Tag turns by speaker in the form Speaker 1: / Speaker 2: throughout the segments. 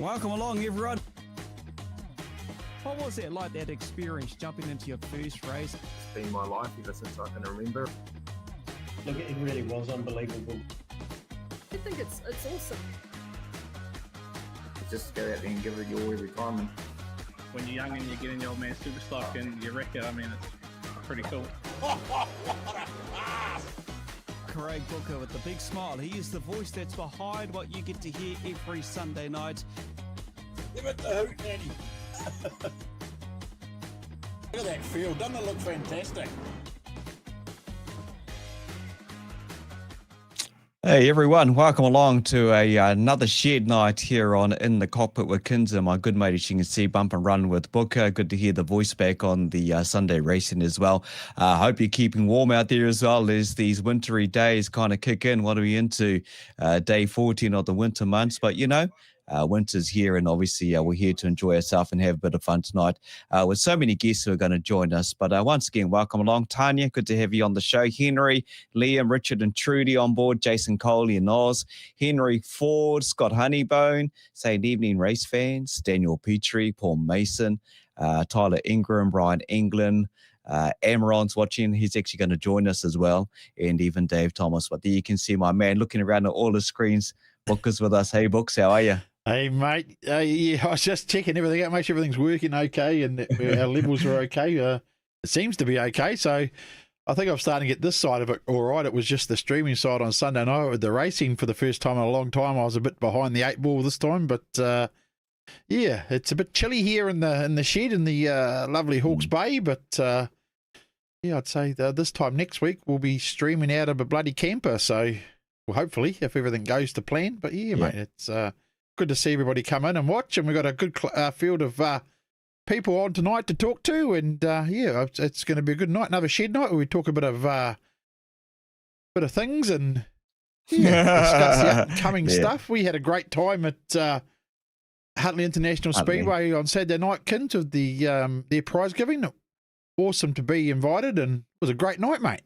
Speaker 1: Welcome along, everyone. What was it like, that experience, jumping into your first race?
Speaker 2: It's been my life ever since I can remember.
Speaker 3: Look, it really was unbelievable.
Speaker 4: I think it's awesome.
Speaker 2: Just go out there and give it your every time. And
Speaker 5: when you're young and you get in the old man Superstock and you wreck it, I mean, it's pretty cool.
Speaker 1: Craig Booker with the big smile. He is the voice that's behind what you get to hear every Sunday night.
Speaker 6: Give it the hoot, Eddie. Look at that field. Doesn't it look fantastic?
Speaker 1: Hey everyone, welcome along to another shared night here on In the Cockpit with Kinser. My good mate, as you can see, bump and run with Booker. Good to hear the voice back on the Sunday racing as well. Hope you're keeping warm out there as well as these wintry days kind of kick in. What are we into? Day 14 of the winter months, but you know, winter's here, and obviously we're here to enjoy ourselves and have a bit of fun tonight with so many guests who are going to join us. But once again, welcome along. Tanya, good to have you on the show. Henry, Liam, Richard and Trudy on board. Jason Coley and Oz. Henry Ford, Scott Honeybone, saying evening race fans. Daniel Petrie, Paul Mason, Tyler Ingram, Brian England. Ammaron's watching. He's actually going to join us as well. And even Dave Thomas. But there you can see my man looking around at all the screens. Booker's with us. Hey, Books, how are you?
Speaker 7: Hey, mate. Yeah, I was just checking everything out, make sure everything's working okay and our levels are okay. It seems to be okay. So I think I'm starting to get this side of it all right. It was just the streaming side on Sunday night with the racing for the first time in a long time. I was a bit behind the 8 ball this time, but yeah, it's a bit chilly here in the shed in the lovely Hawke's Bay. But yeah, I'd say this time next week we'll be streaming out of a bloody camper. So well, hopefully, if everything goes to plan. But yeah, mate, it's good to see everybody come in and watch. And we've got a good field of people on tonight to talk to. And yeah, it's going to be a good night. Another shed night where we talk a bit of things and discuss the upcoming stuff. We had a great time at Huntly International Speedway on Saturday night, Kins, with their prize giving. Awesome to be invited, and it was a great night, mate.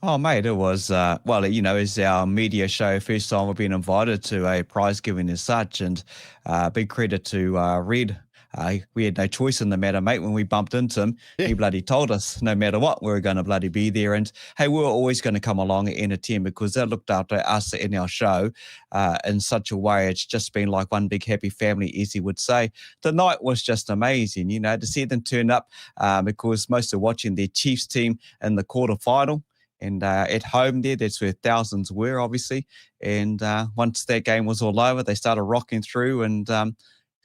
Speaker 1: Oh, mate, it was, well, you know, it's our media show. First time we've been invited to a prize giving as such. And big credit to Red. We had no choice in the matter, mate. When we bumped into him, he bloody told us no matter what, we were going to bloody be there. And hey, we were always going to come along and attend because they looked after us in our show in such a way. It's just been like one big happy family, as he would say. The night was just amazing, you know, to see them turn up because most are watching their Chiefs team in the quarterfinal. And at home there, that's where thousands were, obviously. And once that game was all over, they started rocking through and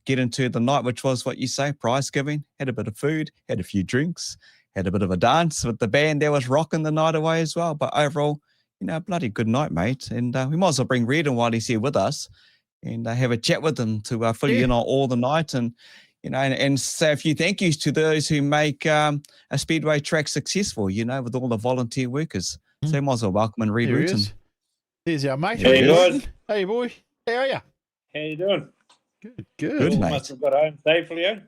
Speaker 1: get into the night, which was what you say, prize giving. Had a bit of food, had a few drinks, had a bit of a dance with the band that was rocking the night away as well. But overall, you know, bloody good night, mate. And we might as well bring Red in while he's here with us and have a chat with him to fill you in on all the night and, you know, and say a few thank yous to those who make a Speedway track successful, you know, with all the volunteer workers. So might as well welcome and Red Wootton.
Speaker 7: There's our mate.
Speaker 8: Hey, guys.
Speaker 7: Hey, boy. How are you?
Speaker 8: How you doing?
Speaker 1: Good, mate.
Speaker 8: Must have got home safely, eh?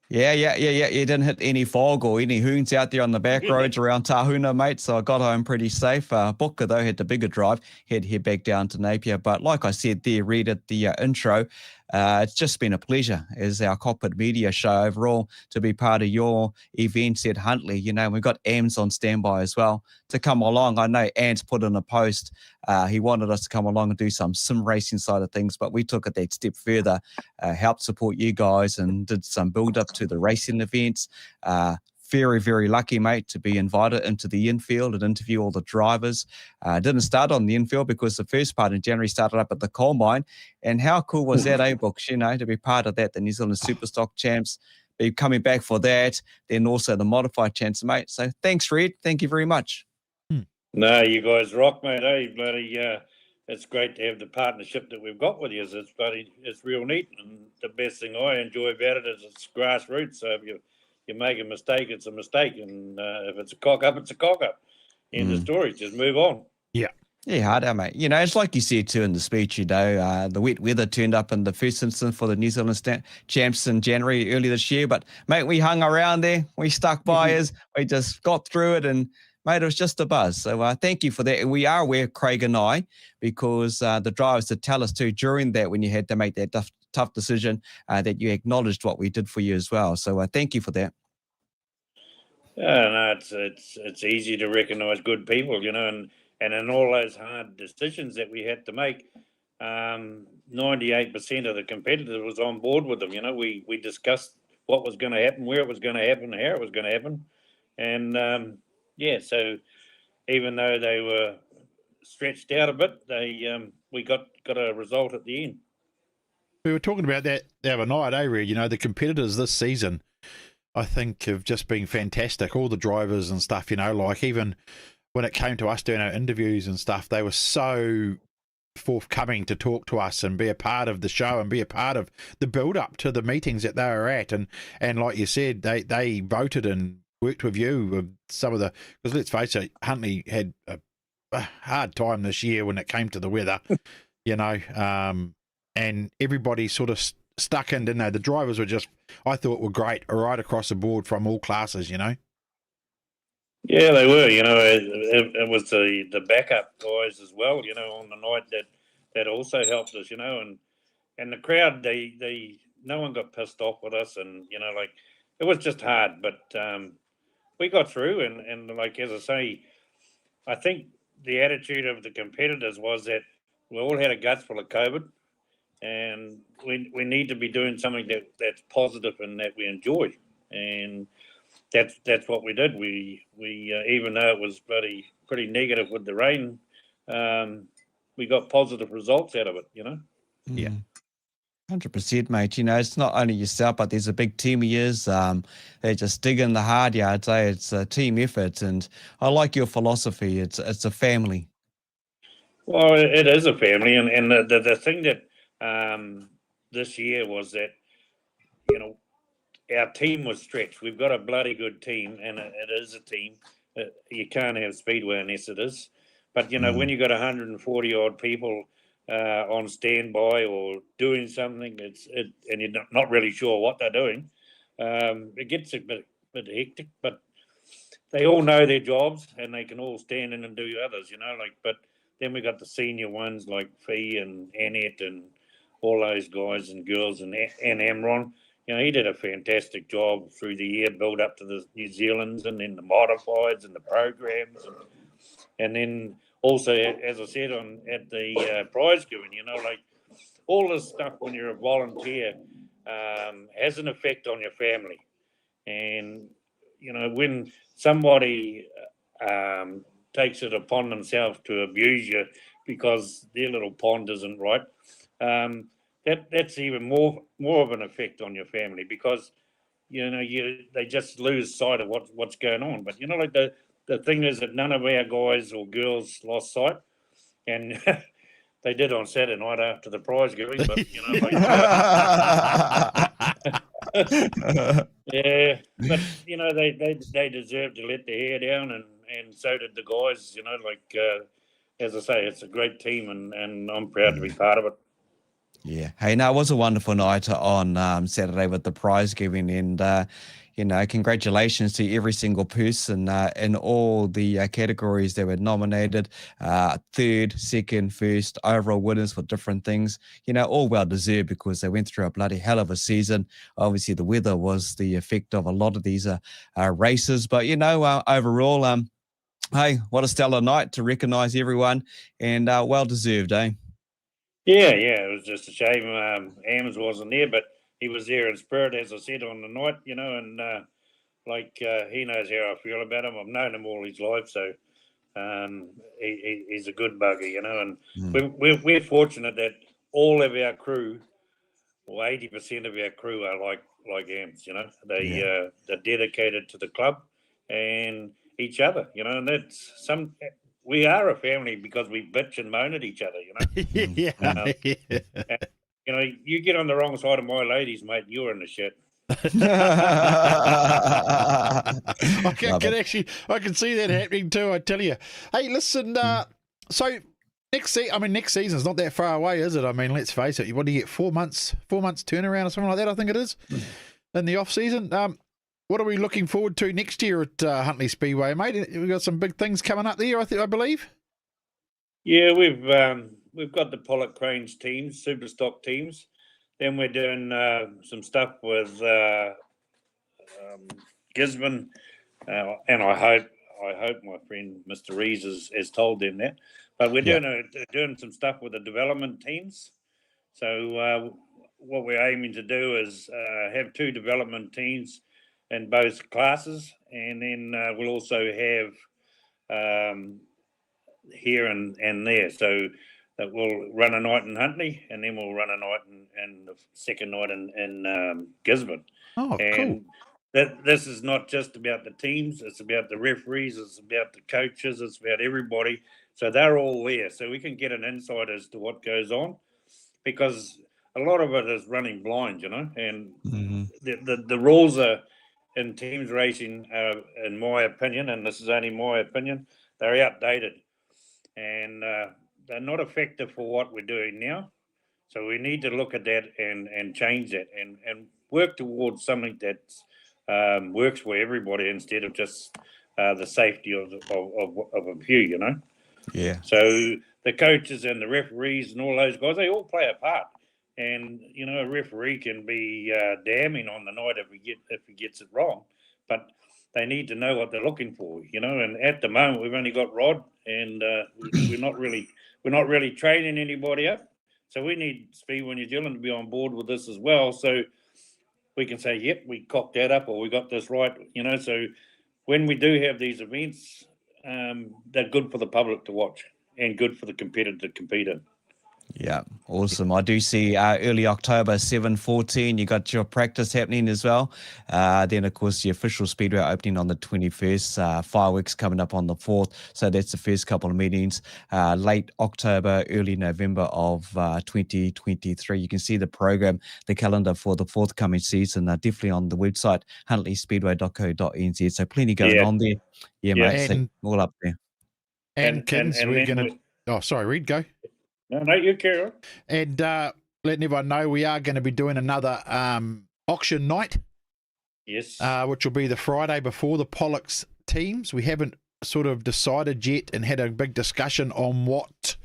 Speaker 1: Yeah. You didn't hit any fog or any hoons out there on the back roads around Tahuna, mate. So I got home pretty safe. Booker, though, had the bigger drive. Had to head back down to Napier. But like I said there, Red, at the intro, it's just been a pleasure as our Cockpit media show overall to be part of your events at Huntly. You know, we've got Ams on standby as well to come along. I know Ants put in a post. He wanted us to come along and do some sim racing side of things, but we took it that step further, helped support you guys and did some build up to the racing events. Very, very lucky, mate, to be invited into the infield and interview all the drivers. Didn't start on the infield because the first part in January started up at the coal mine. And how cool was that, Books, you know, to be part of that, the New Zealand Superstock champs, be coming back for that, then also the modified champs, mate. So thanks, Red. Thank you very much.
Speaker 8: No, you guys rock, mate. Hey, bloody, it's great to have the partnership that we've got with you. It's real neat. And the best thing I enjoy about it is it's grassroots. So if you make a mistake, it's a mistake. And if it's a cock up, it's a cock up. End of story. Just move on.
Speaker 1: Yeah, harder, mate. You know, it's like you said too in the speech, you know, the wet weather turned up in the first instance for the New Zealand champs in January early this year. But, mate, we hung around there. We stuck by us. We just got through it and Mate, it was just a buzz. So thank you for that. And we are aware, Craig and I, because the drivers did tell us too during that when you had to make that tough decision that you acknowledged what we did for you as well. So thank you for that.
Speaker 8: No, it's easy to recognise good people, and in all those hard decisions that we had to make, 98% of the competitors was on board with them. We discussed what was going to happen, where it was going to happen, how it was going to happen, and so even though they were stretched out a bit, we got a result at the end.
Speaker 7: We were talking about that the other night, Red? The competitors this season, I think, have just been fantastic. All the drivers and stuff, like even when it came to us doing our interviews and stuff, they were so forthcoming to talk to us and be a part of the show and be a part of the build up to the meetings that they were at. And like you said, they voted and worked with you with some of because let's face it, Huntley had a hard time this year when it came to the weather, and everybody sort of stuck in, didn't they? The drivers were I thought were great right across the board from all classes,
Speaker 8: Yeah, they were. It was the backup guys as well. On the night that also helped us. And the crowd, they no one got pissed off with us, and it was just hard, but we got through. And as I say, I think the attitude of the competitors was that we all had a guts full of COVID, and we need to be doing something that's positive and that we enjoy, and that's what we did. We even though it was pretty negative with the rain, we got positive results out of it.
Speaker 7: Yeah.
Speaker 1: 100%, mate. It's not only yourself, but there's a big team of yours. They just dig in the hard yards. It's a team effort, and I like your philosophy. It's a family.
Speaker 8: Well, it is a family, and the thing that this year was that our team was stretched. We've got a bloody good team, and it is a team. You can't have Speedway unless it is. But when you got 140 odd people on standby or doing something, and you're not really sure what they're doing, it gets a bit hectic. But they all know their jobs, and they can all stand in and do others. But then we got the senior ones like Fee and Annette and all those guys and girls, and Ammaron. He did a fantastic job through the year, build up to the New Zealands and then the modifieds and the programs. And then also, as I said, at the prize giving, all this stuff when you're a volunteer has an effect on your family. And, when somebody takes it upon themselves to abuse you because their little pond isn't right, that's even more of an effect on your family, because they just lose sight of what's going on. But the thing is that none of our guys or girls lost sight, and they did on Saturday night after the prize giving. But yeah, but they deserve to let their hair down, and so did the guys. As I say, it's a great team, and I'm proud to be part of it.
Speaker 1: Yeah. Hey, no, it was a wonderful night on Saturday with the prize giving, and congratulations to every single person in all the categories that were nominated, third, second, first, overall winners for different things. All well deserved, because they went through a bloody hell of a season. Obviously, the weather was the effect of a lot of these races, but overall, hey, what a stellar night to recognise everyone, and well deserved, eh?
Speaker 8: Yeah, it was just a shame Ams wasn't there, but he was there in spirit, as I said, on the night, and he knows how I feel about him. I've known him all his life, so he's a good bugger, and we're fortunate that all of our crew, or 80% of our crew, are like Ams, they're dedicated to the club and each other, and that's we are a family because we bitch and moan at each other,
Speaker 7: Yeah.
Speaker 8: You get on the wrong side of my ladies, mate, you're in the shit.
Speaker 7: I can see that happening too, I tell you. Hey, listen, so next season's not that far away, is it? I mean, let's face it. What do you get? 4 months turnaround or something like that, I think it is, in the off season. what are we looking forward to next year at Huntley Speedway, mate? We've got some big things coming up there, I believe.
Speaker 8: Yeah, we've got the Pollock Cranes teams, Superstock teams. Then we're doing some stuff with Gisborne, and I hope my friend Mr. Rees has told them that. But we're doing some stuff with the development teams. So what we're aiming to do is have 2 development teams in both classes, and then we'll also have here and there. So that we'll run a night in Huntley, and then we'll run a night and the second night in Gisborne.
Speaker 7: Oh,
Speaker 8: and
Speaker 7: cool.
Speaker 8: This is not just about the teams, it's about the referees, it's about the coaches, it's about everybody. So they're all there. So we can get an insight as to what goes on, because a lot of it is running blind, and the rules are in teams racing, in my opinion, and this is only my opinion, they're outdated, and they're not effective for what we're doing now. So we need to look at that and change that and work towards something that works for everybody instead of just the safety of a few,
Speaker 1: Yeah.
Speaker 8: So the coaches and the referees and all those guys, they all play a part. And, a referee can be damning on the night if he gets it wrong. But they need to know what they're looking for, And at the moment, we've only got Rod, and we're not really training anybody up. So we need Speedway New Zealand to be on board with this as well. So we can say, yep, we cocked that up, or we got this right, So when we do have these events, they're good for the public to watch and good for the competitor to compete in.
Speaker 1: Yeah, awesome. I do see early October, 7/14, you got your practice happening as well. Then, of course, the official Speedway opening on the 21st, fireworks coming up on the 4th. So that's the first couple of meetings. Late October, early November of 2023. You can see the program, the calendar for the forthcoming season, definitely on the website, huntleyspeedway.co.nz. So plenty going on there. Yeah, mate, so all up there.
Speaker 7: And kids, we're going to... Oh, sorry, Reed, go.
Speaker 8: No, you carry on.
Speaker 7: And letting everyone know, we are going to be doing another auction night.
Speaker 8: Yes.
Speaker 7: Which will be the Friday before the Pollocks teams. We haven't sort of decided yet and had a big discussion on what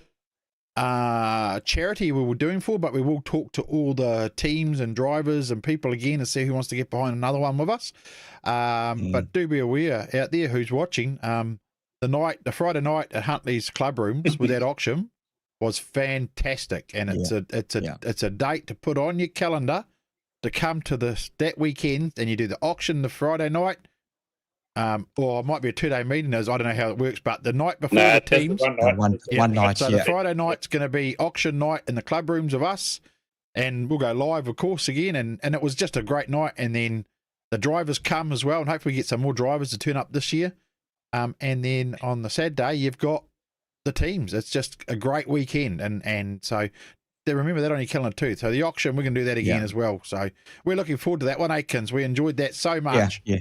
Speaker 7: charity we were doing for, but we will talk to all the teams and drivers and people again and see who wants to get behind another one with us. But do be aware out there who's watching, the Friday night at Huntley's Club Rooms with that auction was fantastic, and it's a date to put on your calendar to come to that weekend, and you do the auction the Friday night, or it might be a 2-day meeting. As I don't know how it works, but the night before the teams,
Speaker 1: one night.
Speaker 7: So the Friday night's going to be auction night in the club rooms of us, and we'll go live, of course, again. And it was just a great night, and then the drivers come as well, and hopefully we get some more drivers to turn up this year. And then on the Saturday, you've got the teams. It's just a great weekend, and so remember that on your calendar too. So the auction, we're going to do that again as well. So we're looking forward to that one, Aikens. We enjoyed that so much.
Speaker 1: Yeah.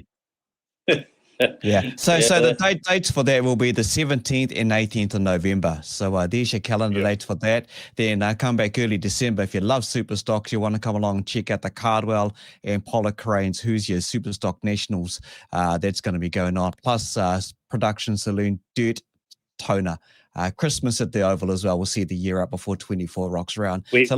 Speaker 1: So the dates for that will be the 17th and 18th of November. So there's your calendar dates for that. Then come back early December. If you love Superstocks, you want to come along and check out the Cardwell and Pollock Cranes, who's your Superstock Nationals. That's going to be going on. Plus Production Saloon Dirt Toner. Christmas at the Oval as well. We'll see the year up before 24 rocks around. You go.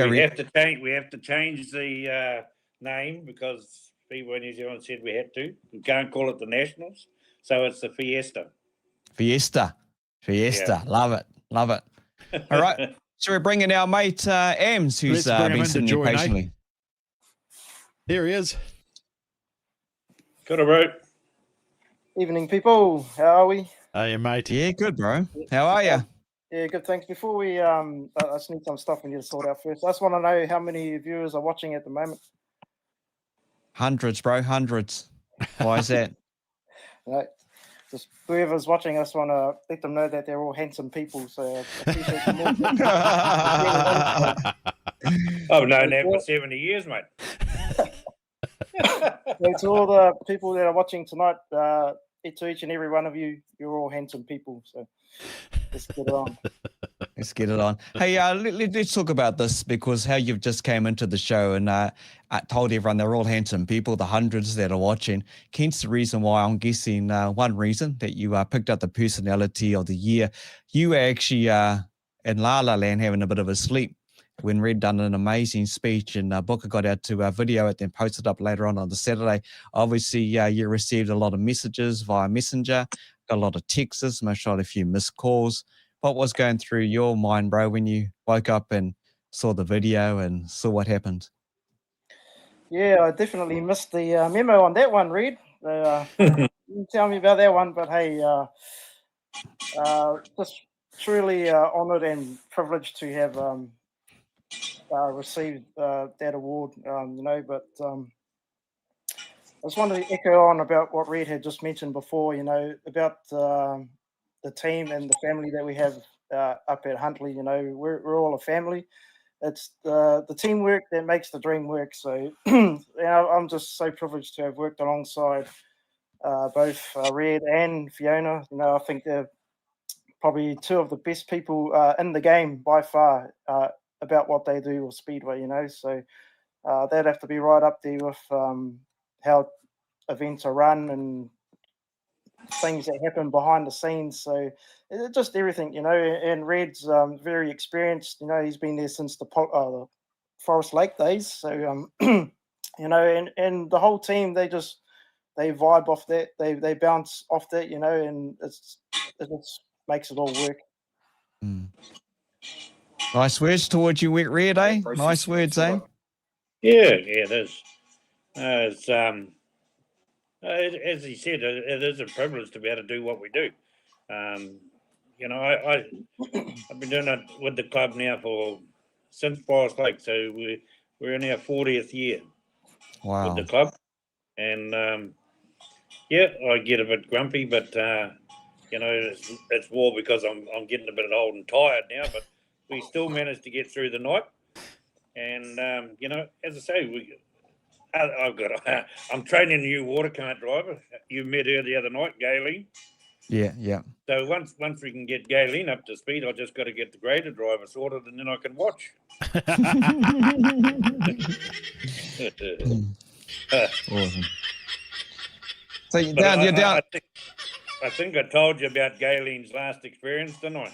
Speaker 8: We have to change the name because Speedway New Zealand said we had to. We can't call it the Nationals, so it's the Fiesta.
Speaker 1: Yeah. Love it. All right, so we're bringing our mate Ams, who's been sitting here patiently.
Speaker 7: There he is.
Speaker 8: Got a rope.
Speaker 9: Evening, people. How are we?
Speaker 7: Hey, mate.
Speaker 1: Yeah, good, bro. How are you?
Speaker 9: Yeah, good. Thanks. Before we, I just need some stuff we need to sort out first. I just want to know how many viewers are watching at the moment.
Speaker 1: Hundreds, bro. Hundreds. Why is that?
Speaker 9: Right. Just whoever's watching, I just want to let them know that they're all handsome people. So I appreciate them all.
Speaker 8: I've known that for 70 years, mate.
Speaker 9: So to all the people that are watching tonight, to each and every one of you, you're all handsome people. So let's get it on.
Speaker 1: Let's get it on. Hey, let's talk about this, because how you've just came into the show and told everyone they're all handsome people, the hundreds that are watching. Kent's the reason why, I'm guessing, one reason that you picked up the personality of the year. You were actually in La La Land having a bit of a sleep when Red done an amazing speech, and Booker got out to video it, then posted up later on the Saturday. Obviously, you received a lot of messages via Messenger, got a lot of texts, most shot a few missed calls. What was going through your mind, bro, when you woke up and saw the video and saw what happened?
Speaker 9: Yeah, I definitely missed the memo on that one, Red. You didn't tell me about that one, but hey, just truly honoured and privileged to have received that award, but I just wanted to echo on about what Red had just mentioned before, about the team and the family that we have up at Huntley. We're all a family. It's the teamwork that makes the dream work. So I'm just so privileged to have worked alongside both Red and Fiona. I think they're probably two of the best people in the game by far about what they do with Speedway. So they'd have to be right up there with how events are run and things that happen behind the scenes. So just everything, and Red's very experienced. He's been there since the Forest Lake days. So and the whole team, they vibe off that, they bounce off that, and it just makes it all work.
Speaker 1: Nice words towards you, Red, eh? Nice words, eh?
Speaker 8: Yeah, it is. It's as he said, it is a privilege to be able to do what we do. I've been doing it with the club now since Forest Lake, so we're in our 40th year with the club, and I get a bit grumpy, but it's more because I'm getting a bit old and tired now, but we still manage to get through the night, and as I say, I'm training a new water cart driver. You met her the other night, Gayleen.
Speaker 1: Yeah.
Speaker 8: So once we can get Gayleen up to speed, I just got to get the grader driver sorted, and then I can watch.
Speaker 1: Awesome. So you're down.
Speaker 8: I think I told you about Gayleen's last experience, didn't I?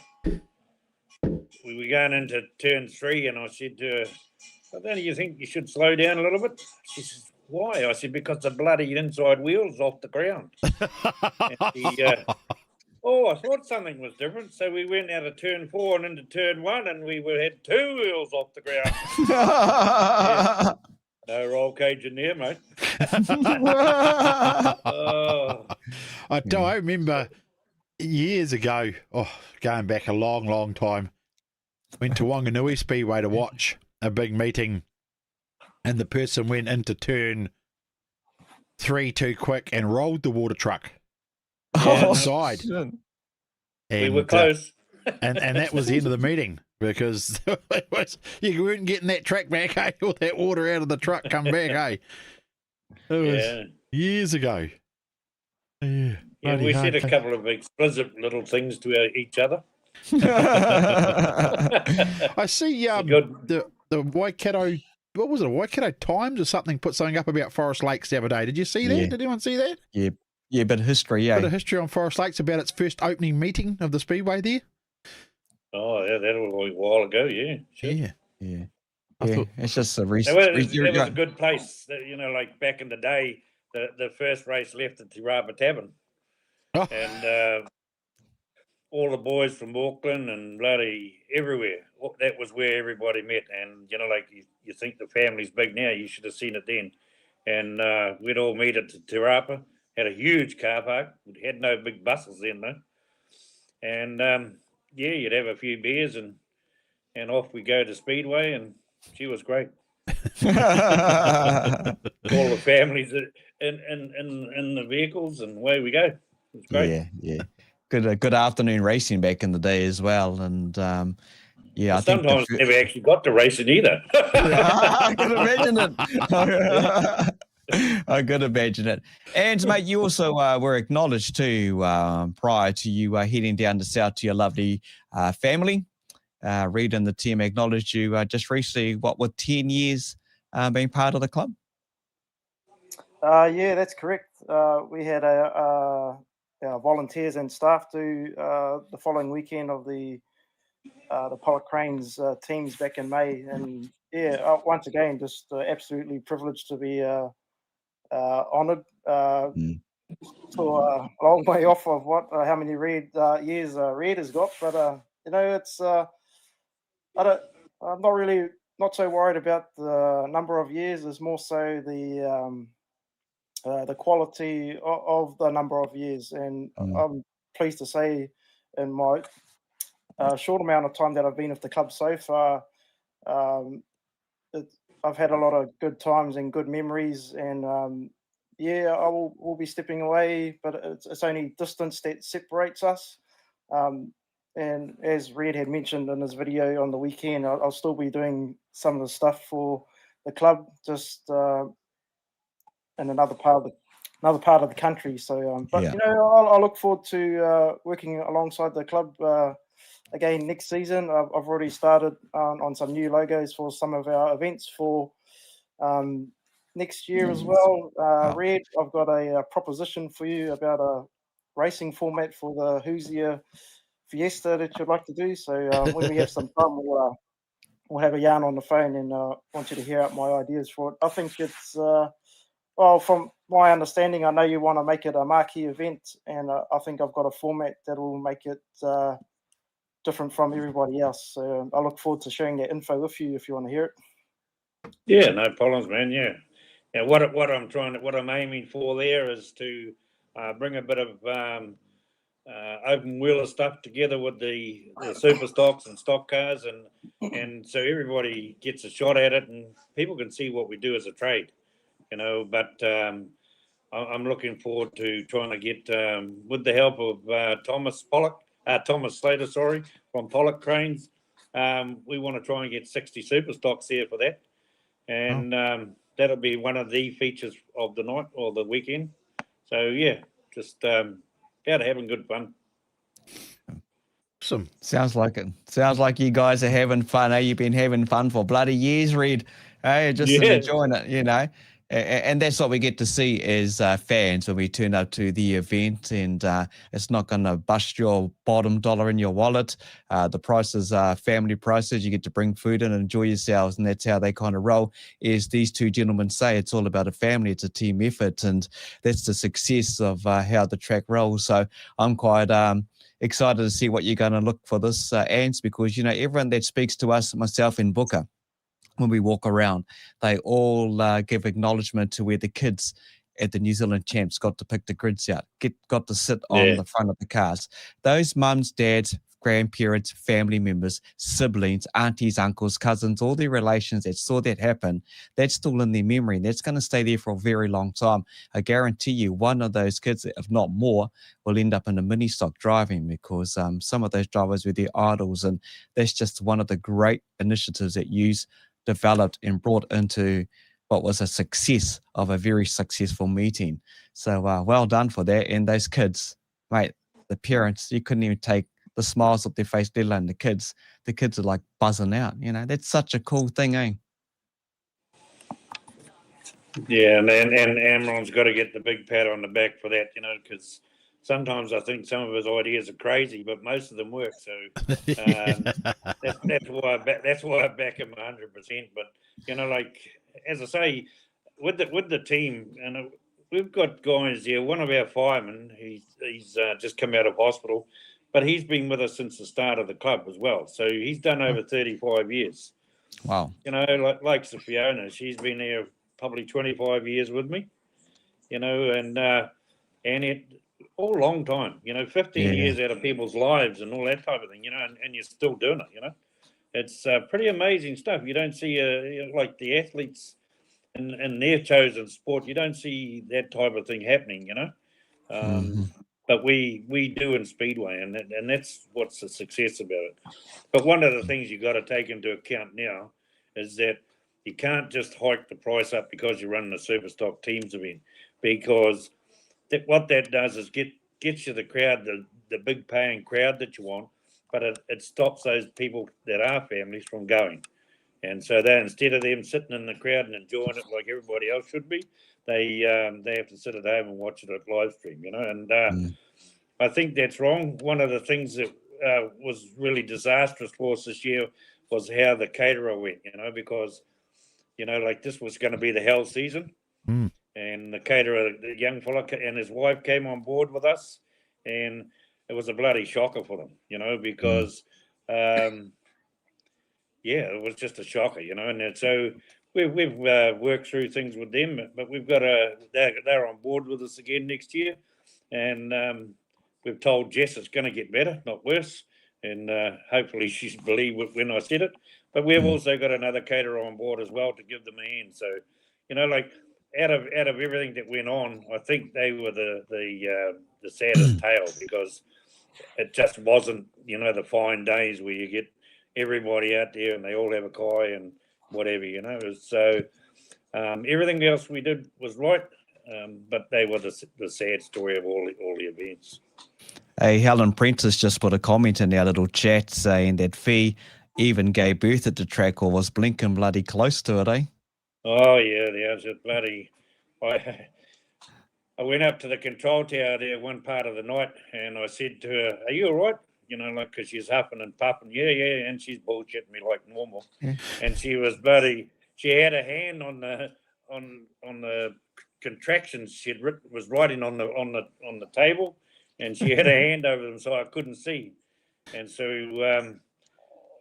Speaker 8: We were going into turn 3, and I said to her, "Don't you think you should slow down a little bit?" She says, "Why?" I said, "Because the bloody inside wheel's off the ground." And she, I thought something was different. So we went out of turn 4 and into turn 1, and we had 2 wheels off the ground. Yeah. No roll cage in there, mate.
Speaker 7: I remember years ago, going back a long, long time, went to Wanganui Speedway to watch a big meeting, and the person went into turn 3 too quick and rolled the water truck outside.
Speaker 8: We were close.
Speaker 7: And that was the end of the meeting, because you weren't getting that track back, hey? All that water out of the truck come back, hey? It was years ago. Yeah,
Speaker 8: we said a couple of explicit little things to each other.
Speaker 7: I see the Waikato, what was it, Waikato Times or something, put something up about Forest Lakes the other day. Did you see that? Did anyone see that?
Speaker 1: Yeah, bit of history,
Speaker 7: Bit of history on Forest Lakes about its first opening meeting of the Speedway there.
Speaker 8: Oh, yeah, that was a while ago, yeah. Sure.
Speaker 7: Yeah.
Speaker 1: It's just a recent.
Speaker 8: That was a good place. Like back in the day, the first race left at Tirapa Tavern.
Speaker 7: Oh.
Speaker 8: And all the boys from Auckland and bloody everywhere. That was where everybody met. And, you think the family's big now. You should have seen it then. And we'd all meet at Tirapa. Had a huge car park. We had no big buses then, though. And, you'd have a few beers and off we go to Speedway, and she was great. All the families in the vehicles, and away we go. It was great.
Speaker 1: Yeah. Good afternoon racing back in the day as well, and I
Speaker 8: sometimes never actually got to racing either.
Speaker 1: I can imagine it. I could imagine it. And mate, you also were acknowledged too prior to you heading down to south to your lovely family. Reed and the team acknowledged you just recently, what, with 10 years being part of the club?
Speaker 9: Yeah, that's correct. We had our volunteers and staff do the following weekend of the Pollock Cranes teams back in May, and yeah, once again, just absolutely privileged to be honoured. So a long way off of what how many years Red has got, but it's I'm not so worried about the number of years. It's more so the quality of the number of years, and I'm pleased to say, in my short amount of time that I've been with the club so far, I've had a lot of good times and good memories, and yeah, will be stepping away, but it's only distance that separates us. And as Red had mentioned in his video on the weekend, I'll still be doing some of the stuff for the club, just in another part of the country. So, but
Speaker 1: Yeah.
Speaker 9: I'll look forward to working alongside the club again next season. I've already started on some new logos for some of our events for next year as well. Red, I've got a proposition for you about a racing format for the Hoosier Fiesta that you'd like to do. So when we have some time, we'll have a yarn on the phone, and want you to hear out my ideas for it. I think it's well, from my understanding, I know you want to make it a marquee event, and I think I've got a format that will make it different from everybody else. So I look forward to sharing that info with you if you want to hear it.
Speaker 8: Yeah, no problems, man. Yeah. Now, what I'm aiming for there is to bring a bit of open wheeler stuff together with the super stocks and stock cars, and so everybody gets a shot at it, and people can see what we do as a trade, But I'm looking forward to trying to get, with the help of Thomas Slater, from Pollock Cranes. We want to try and get 60 super stocks here for that, and that'll be one of the features of the night or the weekend. So yeah, just out having good fun.
Speaker 7: Awesome.
Speaker 1: Sounds like it. Sounds like you guys are having fun. You've been having fun for bloody years, Reed. Just enjoying it, And that's what we get to see as fans when we turn up to the event, and it's not going to bust your bottom dollar in your wallet. The prices are family prices. You get to bring food in and enjoy yourselves, and that's how they kind of roll. As these two gentlemen say, it's all about a family. It's a team effort, and that's the success of how the track rolls. So I'm quite excited to see what you're going to look for this, Ants, because, everyone that speaks to us, myself and Booker, when we walk around, they all give acknowledgement to where the kids at the New Zealand Champs got to pick the grids out, got to sit on the front of the cars. Those mums, dads, grandparents, family members, siblings, aunties, uncles, cousins, all their relations that saw that happen, that's still in their memory, and that's going to stay there for a very long time. I guarantee you one of those kids, if not more, will end up in a mini stock driving, because some of those drivers were their idols, and that's just one of the great initiatives that you've developed and brought into what was a success of a very successful meeting. So well done for that. And those kids, mate, the parents, you couldn't even take the smiles off their face, let alone the kids. The kids are like buzzing out. That's such a cool thing, eh?
Speaker 8: Yeah, and Ammaron's got to get the big pat on the back for that, because sometimes I think some of his ideas are crazy, but most of them work. So that's why I back him 100%. But like as I say, with the team, and we've got guys here. One of our firemen, he's just come out of hospital, but he's been with us since the start of the club as well. So he's done over 35 years.
Speaker 1: Wow.
Speaker 8: Like Fiona, she's been here probably 25 years with me. And it all long time. 15 years out of people's lives and all that type of thing. And you're still doing it. It's pretty amazing stuff. You don't see like the athletes in their chosen sport. You don't see that type of thing happening. But we do in Speedway, and that's what's the success about it. But one of the things you got to take into account now is that you can't just hike the price up because you're running a Superstock teams event, because what that does is gets you the crowd, the big paying crowd that you want, but it stops those people that are families from going. And so they, instead of them sitting in the crowd and enjoying it like everybody else should be, they have to sit at home and watch it at live stream, you know. And I think that's wrong. One of the things that was really disastrous for us this year was how the caterer went, you know, because, you know, like this was going to be the hell season. And the caterer, the young fella and his wife came on board with us, and it was a bloody shocker for them, you know, because, it was just a shocker, you know. And so we've worked through things with them, but we've got they're on board with us again next year. And we've told Jess it's going to get better, not worse. And hopefully she's believed when I said it. But we've also got another caterer on board as well to give them a hand. So, you know, like out of everything that went on, I think they were the saddest tale, because it just wasn't, you know, the fine days where you get everybody out there and they all have a kai and whatever, you know. So everything else we did was right, but they were the sad story of all the events.
Speaker 1: Hey, Helen Prentice just put a comment in our little chat saying that Fee even gave birth at the track, or was blinking bloody close to it, eh?
Speaker 8: Oh, yeah, there's a bloody... I went up to the control tower there one part of the night, and I said to her, "Are you all right?" You know, like, because she's huffing and puffing. Yeah, and she's bullshitting me like normal. And she was bloody... She had a hand on the contractions she'd was writing on the table, and she had a hand over them, so I couldn't see. And so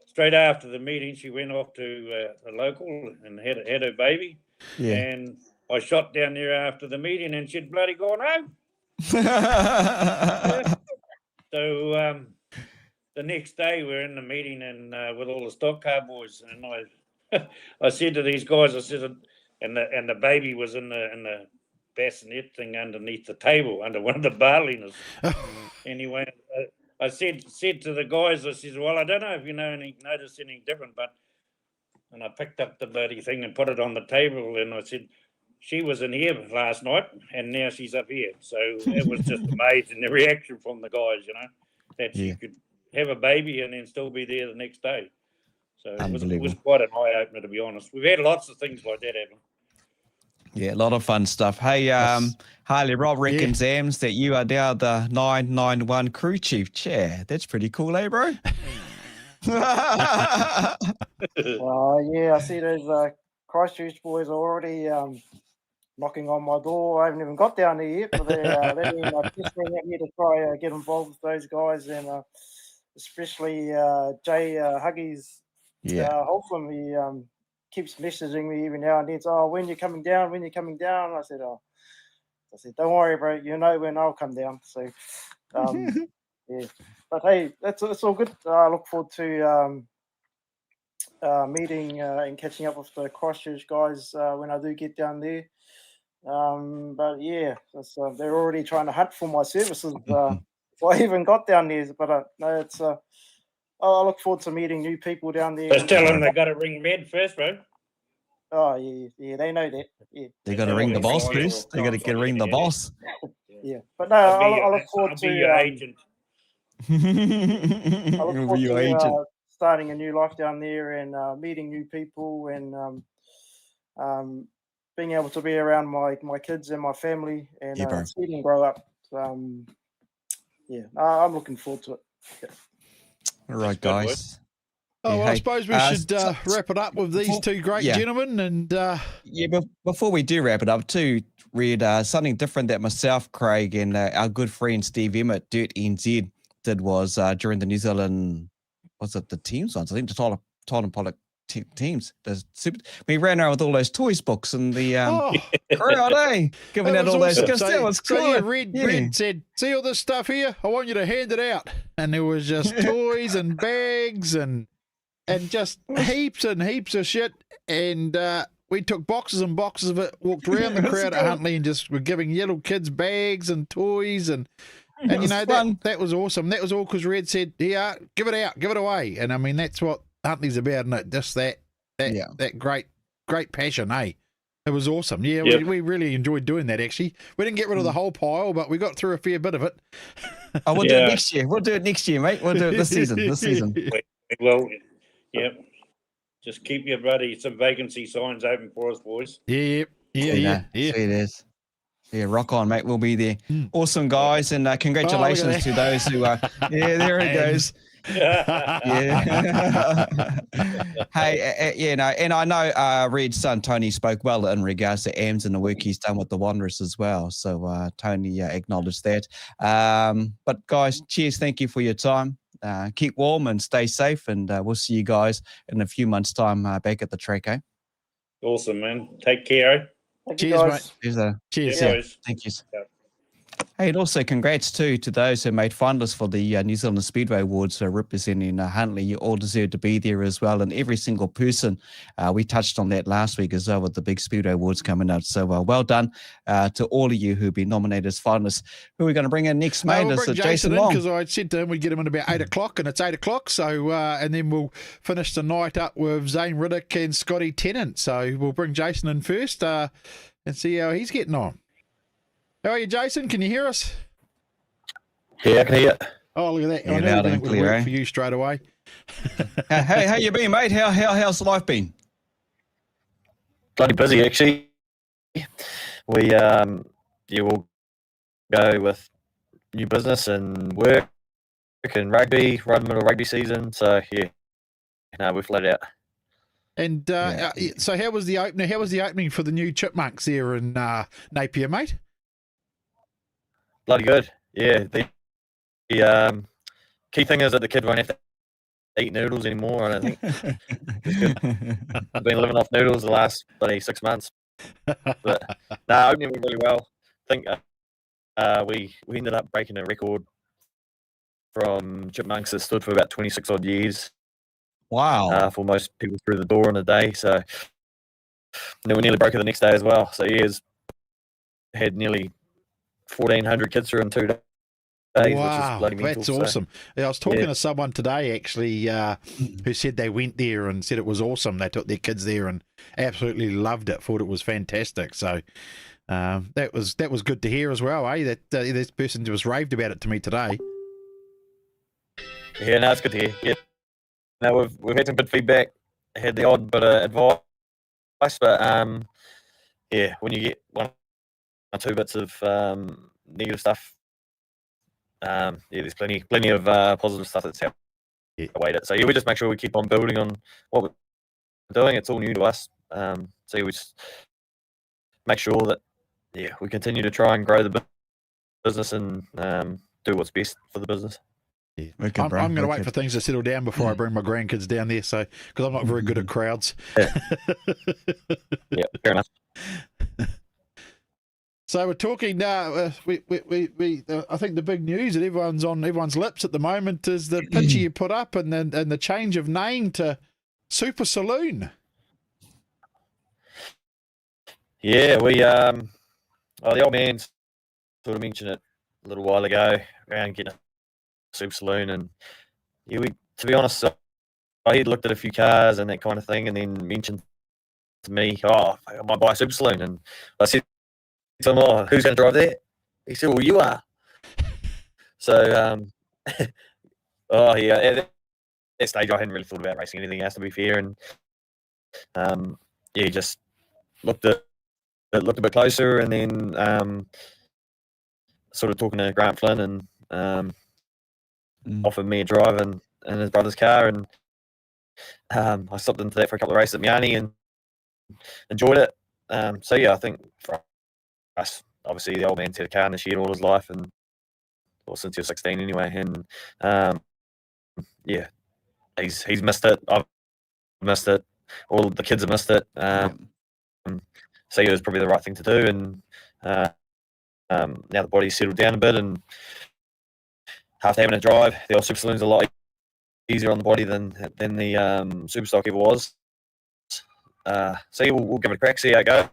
Speaker 8: straight after the meeting, she went off to the local and had her baby.
Speaker 1: Yeah.
Speaker 8: And I shot down there after the meeting, and she'd bloody gone home. So the next day, we're in the meeting and with all the Stockcar boys, and I said to these guys, I said, and the baby was in the bassinet thing underneath the table, under one of the barliners. Anyway, I said to the guys, I said, "Well, I don't know if you notice anything different, but," and I picked up the bloody thing and put it on the table, and I said, "She was in here last night, and now she's up here." So it was just amazing, the reaction from the guys, you know, that she could have a baby and then still be there the next day. So it was quite an eye-opener, to be honest. We've had lots of things like that happen.
Speaker 1: Yeah, a lot of fun stuff. Hey, Harley, Rob reckons, Ams, that you are now the 991 crew chief chair. That's pretty cool, eh, bro?
Speaker 9: I see those Christchurch boys are already knocking on my door. I haven't even got down there yet, but they're pestering at me to try get involved with those guys, and especially Jay Huggies. Hopefully he keeps messaging me even now and then. "Oh, when you're coming down? When you're coming down?" I said, "Don't worry, bro. You know when I'll come down." So, yeah. But hey, it's all good. I look forward to meeting and catching up with the Christchurch guys when I do get down there. But yeah, they're already trying to hunt for my services before I even got down there. But no, it's I look forward to meeting new people down there.
Speaker 8: Just tell them they got to ring Med first, bro.
Speaker 9: Oh yeah, they know that. Yeah,
Speaker 1: they got to ring the boss first. They got to ring the boss.
Speaker 9: Yeah, but no, I look forward to
Speaker 8: your agent.
Speaker 9: I look forward to starting a new life down there and meeting new people and being able to be around my kids and my family and see them grow up. I'm looking forward to it. Yeah.
Speaker 1: All right, guys.
Speaker 7: I suppose we should wrap it up with these two great gentlemen. And
Speaker 1: but before we do wrap it up, too, read something different that myself, Craig, and our good friend Steve Emmett, Dirt NZ, did was during the New Zealand, was it the teams ones? I think the Totem Pollock teams. We ran around with all those toys books and the crowd, giving out all those gifts. That was cool.
Speaker 7: So Red said, "See all this stuff here? I want you to hand it out." And there was just toys and bags and just heaps and heaps of shit. And we took boxes and boxes of it, walked around the crowd at Huntly and just were giving little kids bags and toys and you know, that was awesome. That was all because Red said, "Yeah, give it out, give it away." And I mean, that's what Huntly's about, isn't it? Just that great passion, eh? It was awesome. Yeah,
Speaker 8: Yep.
Speaker 7: we really enjoyed doing that, actually. We didn't get rid of the whole pile, but we got through a fair bit of it.
Speaker 1: Oh, we'll do it
Speaker 8: Yeah.
Speaker 1: next year. We'll do it next year, mate. We'll do it this season. This season.
Speaker 8: Well, yeah. Just keep your some vacancy signs open for us, boys.
Speaker 7: Yeah.
Speaker 1: Sweet it is. Yeah, rock on, mate. We'll be there. Awesome, guys, and congratulations to those who are. Yeah, there it goes. Yeah. Hey, and I know Red's son Tony spoke well in regards to Ams and the work he's done with the Wanderers as well. So Tony acknowledged that. But guys, cheers. Thank you for your time. Keep warm and stay safe, and we'll see you guys in a few months' time back at the track.
Speaker 8: Awesome, man. Take care. Eh?
Speaker 9: Thank you,
Speaker 7: Cheers,
Speaker 9: guys.
Speaker 7: mate. Cheers.
Speaker 8: Yeah, boys.
Speaker 1: Thank you.
Speaker 8: Yeah.
Speaker 1: Hey, and also congrats to those who made finalists for the New Zealand Speedway Awards representing Huntly. You all deserve to be there as well. And every single person, we touched on that last week as well with the big Speedway Awards coming up. So well done to all of you who've been nominated as finalists. Who are we going to bring in next, mate?
Speaker 7: We'll
Speaker 1: Is
Speaker 7: bring
Speaker 1: it
Speaker 7: Jason in
Speaker 1: Long?
Speaker 7: because I said to him we'd get him in about 8 o'clock, and it's 8 o'clock. So, and then we'll finish the night up with Zane Riddick and Scotty Tennant. So we'll bring Jason in first and see how he's getting on. How are you, Jason? Can you hear us?
Speaker 10: Yeah, I can hear it.
Speaker 7: Oh, look at that.
Speaker 1: Yeah,
Speaker 7: I knew
Speaker 1: loud and
Speaker 7: everything would
Speaker 1: clear,
Speaker 7: work
Speaker 1: eh?
Speaker 7: for you straight away.
Speaker 1: Hey, how you been, mate? How's life been?
Speaker 10: Bloody busy, actually. We will go with new business and work and rugby, right in the middle of rugby season. So yeah, no, we're flat out.
Speaker 7: And so, how was the opening? How was the opening for the new Chipmunks there in Napier, mate?
Speaker 10: Bloody good. Yeah, the key thing is that the kid won't have to eat noodles anymore. I don't think. I've been living off noodles the last bloody 6 months. But opening went really well. I think we ended up breaking a record from Chipmunks that stood for about 26 odd years.
Speaker 1: Wow.
Speaker 10: For most people through the door in a day. So and then we nearly broke it the next day as well. So had nearly 1,400 kids through in 2 days. Wow, which is bloody mental,
Speaker 7: that's awesome. Yeah, I was talking to someone today actually who said they went there and said it was awesome. They took their kids there and absolutely loved it, thought it was fantastic. So that was good to hear as well, eh? That this person just raved about it to me today.
Speaker 10: Yeah, no, it's good to hear. Yeah, no, we've had some good feedback. Had the odd bit of advice, but yeah, when you get one or two bits of negative stuff. Yeah, there's plenty of positive stuff that's awaited it. So yeah, we just make sure we keep on building on what we're doing. It's all new to us. So yeah, we just make sure that we continue to try and grow the business and do what's best for the business.
Speaker 7: Yeah. I'm going to wait for things to settle down before I bring my grandkids down there. So because I'm not very good at crowds.
Speaker 10: Yeah, fair enough.
Speaker 7: So we're talking now. I think the big news that everyone's on everyone's lips at the moment is the picture you put up and the change of name to Super Saloon.
Speaker 10: Yeah, the old man sort of mentioned it a little while ago around getting a Super Saloon, and yeah, to be honest, I had looked at a few cars and that kind of thing, and then mentioned to me, I might buy a Super Saloon, and I said. So, who's going to drive that? He said, well, you are. So, at that stage, I hadn't really thought about racing anything else, to be fair. And, just looked a bit closer and then sort of talking to Grant Flynn and offered me a drive in his brother's car. And I stopped into that for a couple of races at Miani and enjoyed it. So, yeah, I think for us, obviously the old man's had a car in the shed all his life, and since he was 16 anyway, and he's missed it. I've missed it. All the kids have missed it. So it was probably the right thing to do, and now the body's settled down a bit, and after having a drive, the old Super Saloon's a lot easier on the body than the Superstock ever was. So yeah, we'll give it a crack, see how it goes,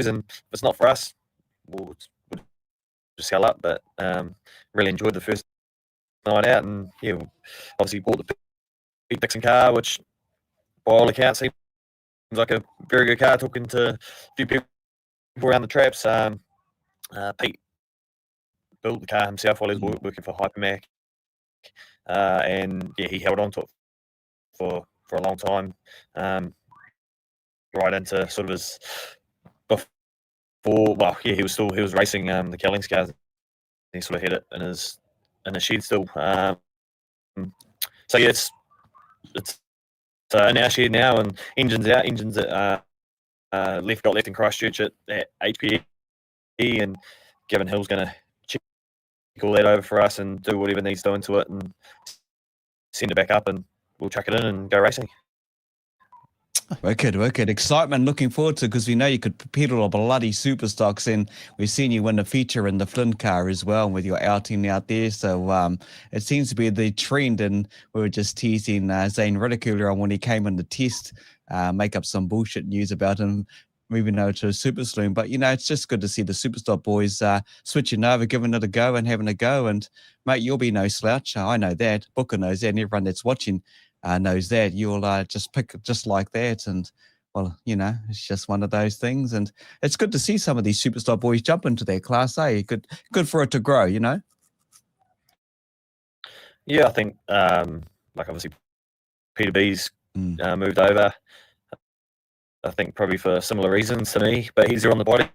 Speaker 10: and if it's not for us, we'll just sell up. But really enjoyed the first night out, and obviously bought the Pete Dixon car, which by all accounts seemed like a very good car. Talking to a few people around the traps. Pete built the car himself while he was working for Hypermac, and yeah, he held on to it for a long time, right into sort of his before. Well, yeah, he was racing the Kellings cars. He sort of had it in his shed still. So yeah, it's in our shed now, and engines out. Engines that got left in Christchurch at HPE, and Gavin Hill's going to check all that over for us and do whatever needs doing to it and send it back up, and we'll chuck it in and go racing.
Speaker 1: Wicked. Excitement, looking forward to, because we know you could pedal a bloody Superstocks, and we've seen you win the feature in the Flynn car as well with your outing out there. So it seems to be the trend, and we were just teasing Zane Ridicule on when he came in the test, make up some bullshit news about him moving over to a Super Saloon. But, it's just good to see the Superstock boys switching over, giving it a go and having a go. And, mate, you'll be no slouch. I know that. Booker knows that, and everyone that's watching knows that. You'll just pick just like that. And, well, it's just one of those things. And it's good to see some of these Superstock boys jump into their class, eh? Good for it to grow,
Speaker 10: Yeah, I think, obviously, Peter B's moved over. I think probably for similar reasons to me, but he's there on the body.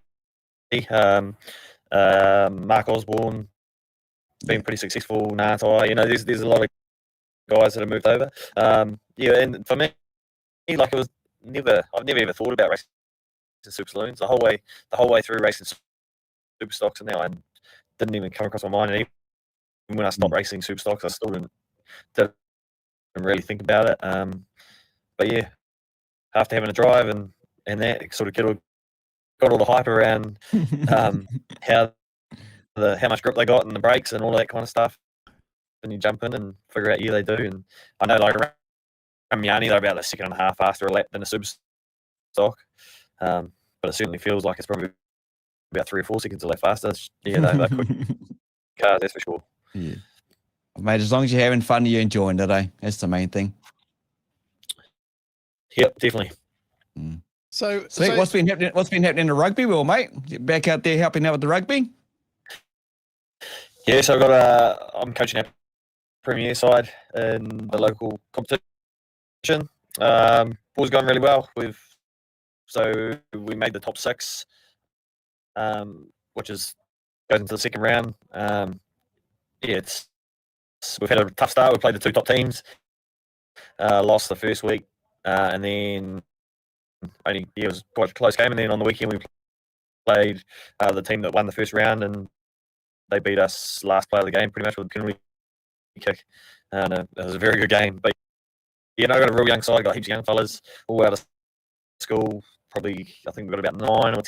Speaker 10: Mark Osborne, been pretty successful. Natai, there's a lot of guys that have moved over. And for me, it was I've never ever thought about racing Super Saloons the whole way through racing Superstocks, and now I didn't even come across my mind. And even when I stopped racing Superstocks, I still didn't really think about it. But yeah, after having a drive and that sort of got all the hype around how much grip they got and the brakes and all that kind of stuff. And you jump in and figure out, they do. And I know, around Miani, they're about a second and a half faster a lap than a Superstock. But it certainly feels like it's probably about 3 or 4 seconds a lap faster. Yeah, they're quick cars, that's for sure.
Speaker 1: Yeah. Mate, as long as you're having fun, you're enjoying it, eh? That's the main thing.
Speaker 10: Yep, definitely.
Speaker 7: So
Speaker 1: what's been happening in the rugby world, mate? Back out there helping out with the rugby?
Speaker 10: Yeah, so I'm coaching our premier side in the local competition. Ball's going really well. We made the top 6, which goes into the second round. We've had a tough start. We played the 2 top teams, lost the first week, and then it was quite a close game. And then on the weekend we played the team that won the first round, and they beat us last play of the game pretty much with a penalty kick. And it was a very good game. But I got a real young side. Got heaps of young fellas all out of school. Probably, I think we've got about 9 or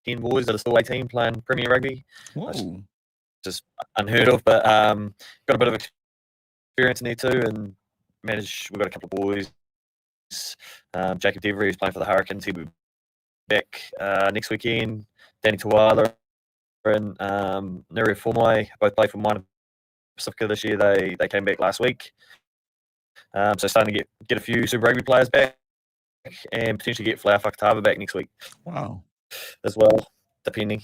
Speaker 10: 10 boys that are still 18 playing Premier Rugby.
Speaker 1: Whoa.
Speaker 10: Just unheard of, but got a bit of experience in there too, and we've got a couple of boys. Jacob Devery, who's playing for the Hurricanes, he'll be back next weekend. Danny Tawala and Nuri Formai both played for Minor Pacifica this year. They came back last week. So starting to get a few Super Rugby players back, and potentially get Flower Fakatava back next week.
Speaker 1: Wow.
Speaker 10: As well, depending.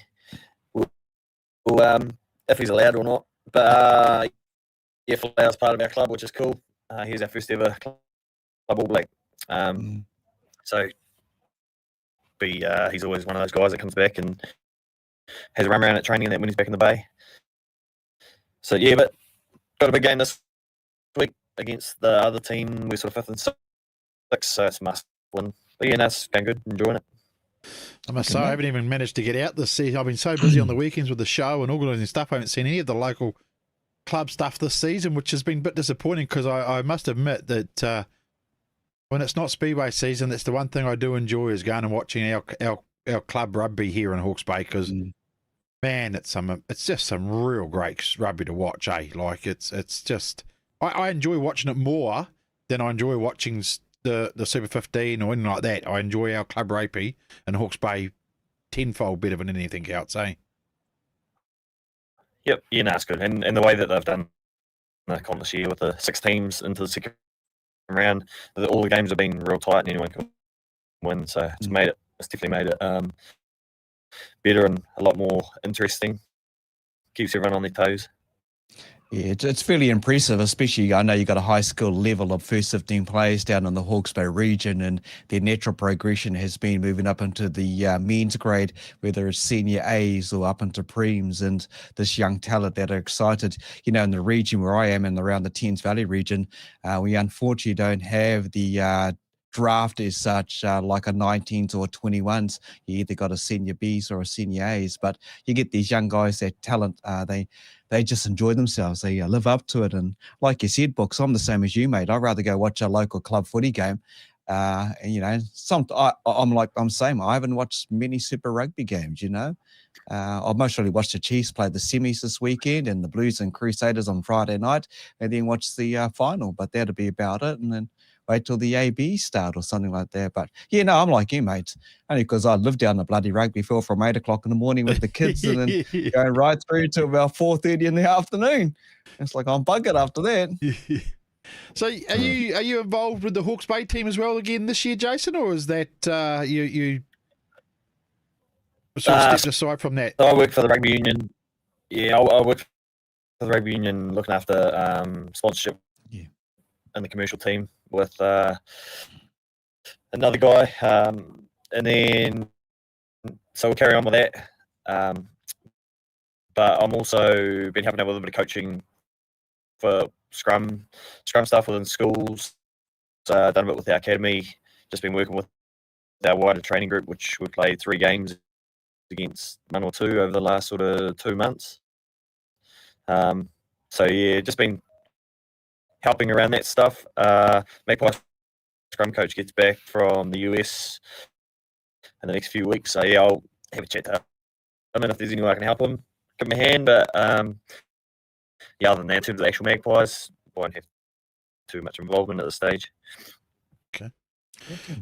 Speaker 10: If he's allowed or not. But Flower's part of our club, which is cool. He's our first ever club All Black. So he's always one of those guys that comes back and has a run around at training and that when he's back in the bay. So yeah, but got a big game this week against the other team. We're sort of 5th and 6th, so it's a must win. But yeah, it's going good, enjoying it.
Speaker 7: I must say, I haven't even managed to get out this season. I've been so busy on the weekends with the show and organising stuff. I haven't seen any of the local club stuff this season, which has been a bit disappointing, because I must admit that when it's not Speedway season, that's the one thing I do enjoy, is going and watching our club rugby here in Hawke's Bay, because man, it's just some real great rugby to watch, eh? Like it's just I enjoy watching it more than I enjoy watching the Super 15 or anything like that. I enjoy our club rugby in Hawke's Bay tenfold better than anything else, eh?
Speaker 10: Yep, it's good. And the way that they've done the comp this year with the 6 teams into the second round, all the games have been real tight and anyone can win. So it's definitely made it better and a lot more interesting. Keeps everyone on their toes.
Speaker 1: Yeah, it's fairly impressive, especially I know you got a high skill level of first 15 players down in the Hawke's Bay region, and their natural progression has been moving up into the men's grade, whether it's senior A's or up into preems, and this young talent that are excited. In the region where I am and around the Thames Valley region, we unfortunately don't have the draft as such, like a 19s or 21s. You either got a senior Bs or a senior A's, but you get these young guys, that talent, they just enjoy themselves. They live up to it. And like you said, Books, I'm the same as you, mate. I'd rather go watch a local club footy game. I'm same. I haven't watched many Super Rugby games, I've mostly watched the Chiefs play the semis this weekend and the Blues and Crusaders on Friday night, and then watch the final. But that'll be about it. And then wait till the AB start or something like that. But I'm like you, mate. Only because I live down the bloody rugby field from 8 o'clock in the morning with the kids and then going right through to about 4:30 in the afternoon. It's like I'm buggered after that.
Speaker 7: So are you involved with the Hawke's Bay team as well again this year, Jason, or is that you sort of stepped aside from that?
Speaker 10: I work for the rugby union. Yeah, I work for the rugby union looking after sponsorship in the commercial team with another guy, and then so we'll carry on with that. But I'm also been helping out with a bit of coaching for scrum stuff within schools. Done a bit with our academy. Just been working with our wider training group, which we played 3 games against one or two over the last sort of 2 months. So yeah, just been helping around that stuff. Magpie scrum coach gets back from the US in the next few weeks, so yeah, I'll have a chat to him. And if there's any way I can help him, give him a hand. But other than that, in terms of the actual Magpies, I won't have too much involvement at this stage.
Speaker 7: Okay.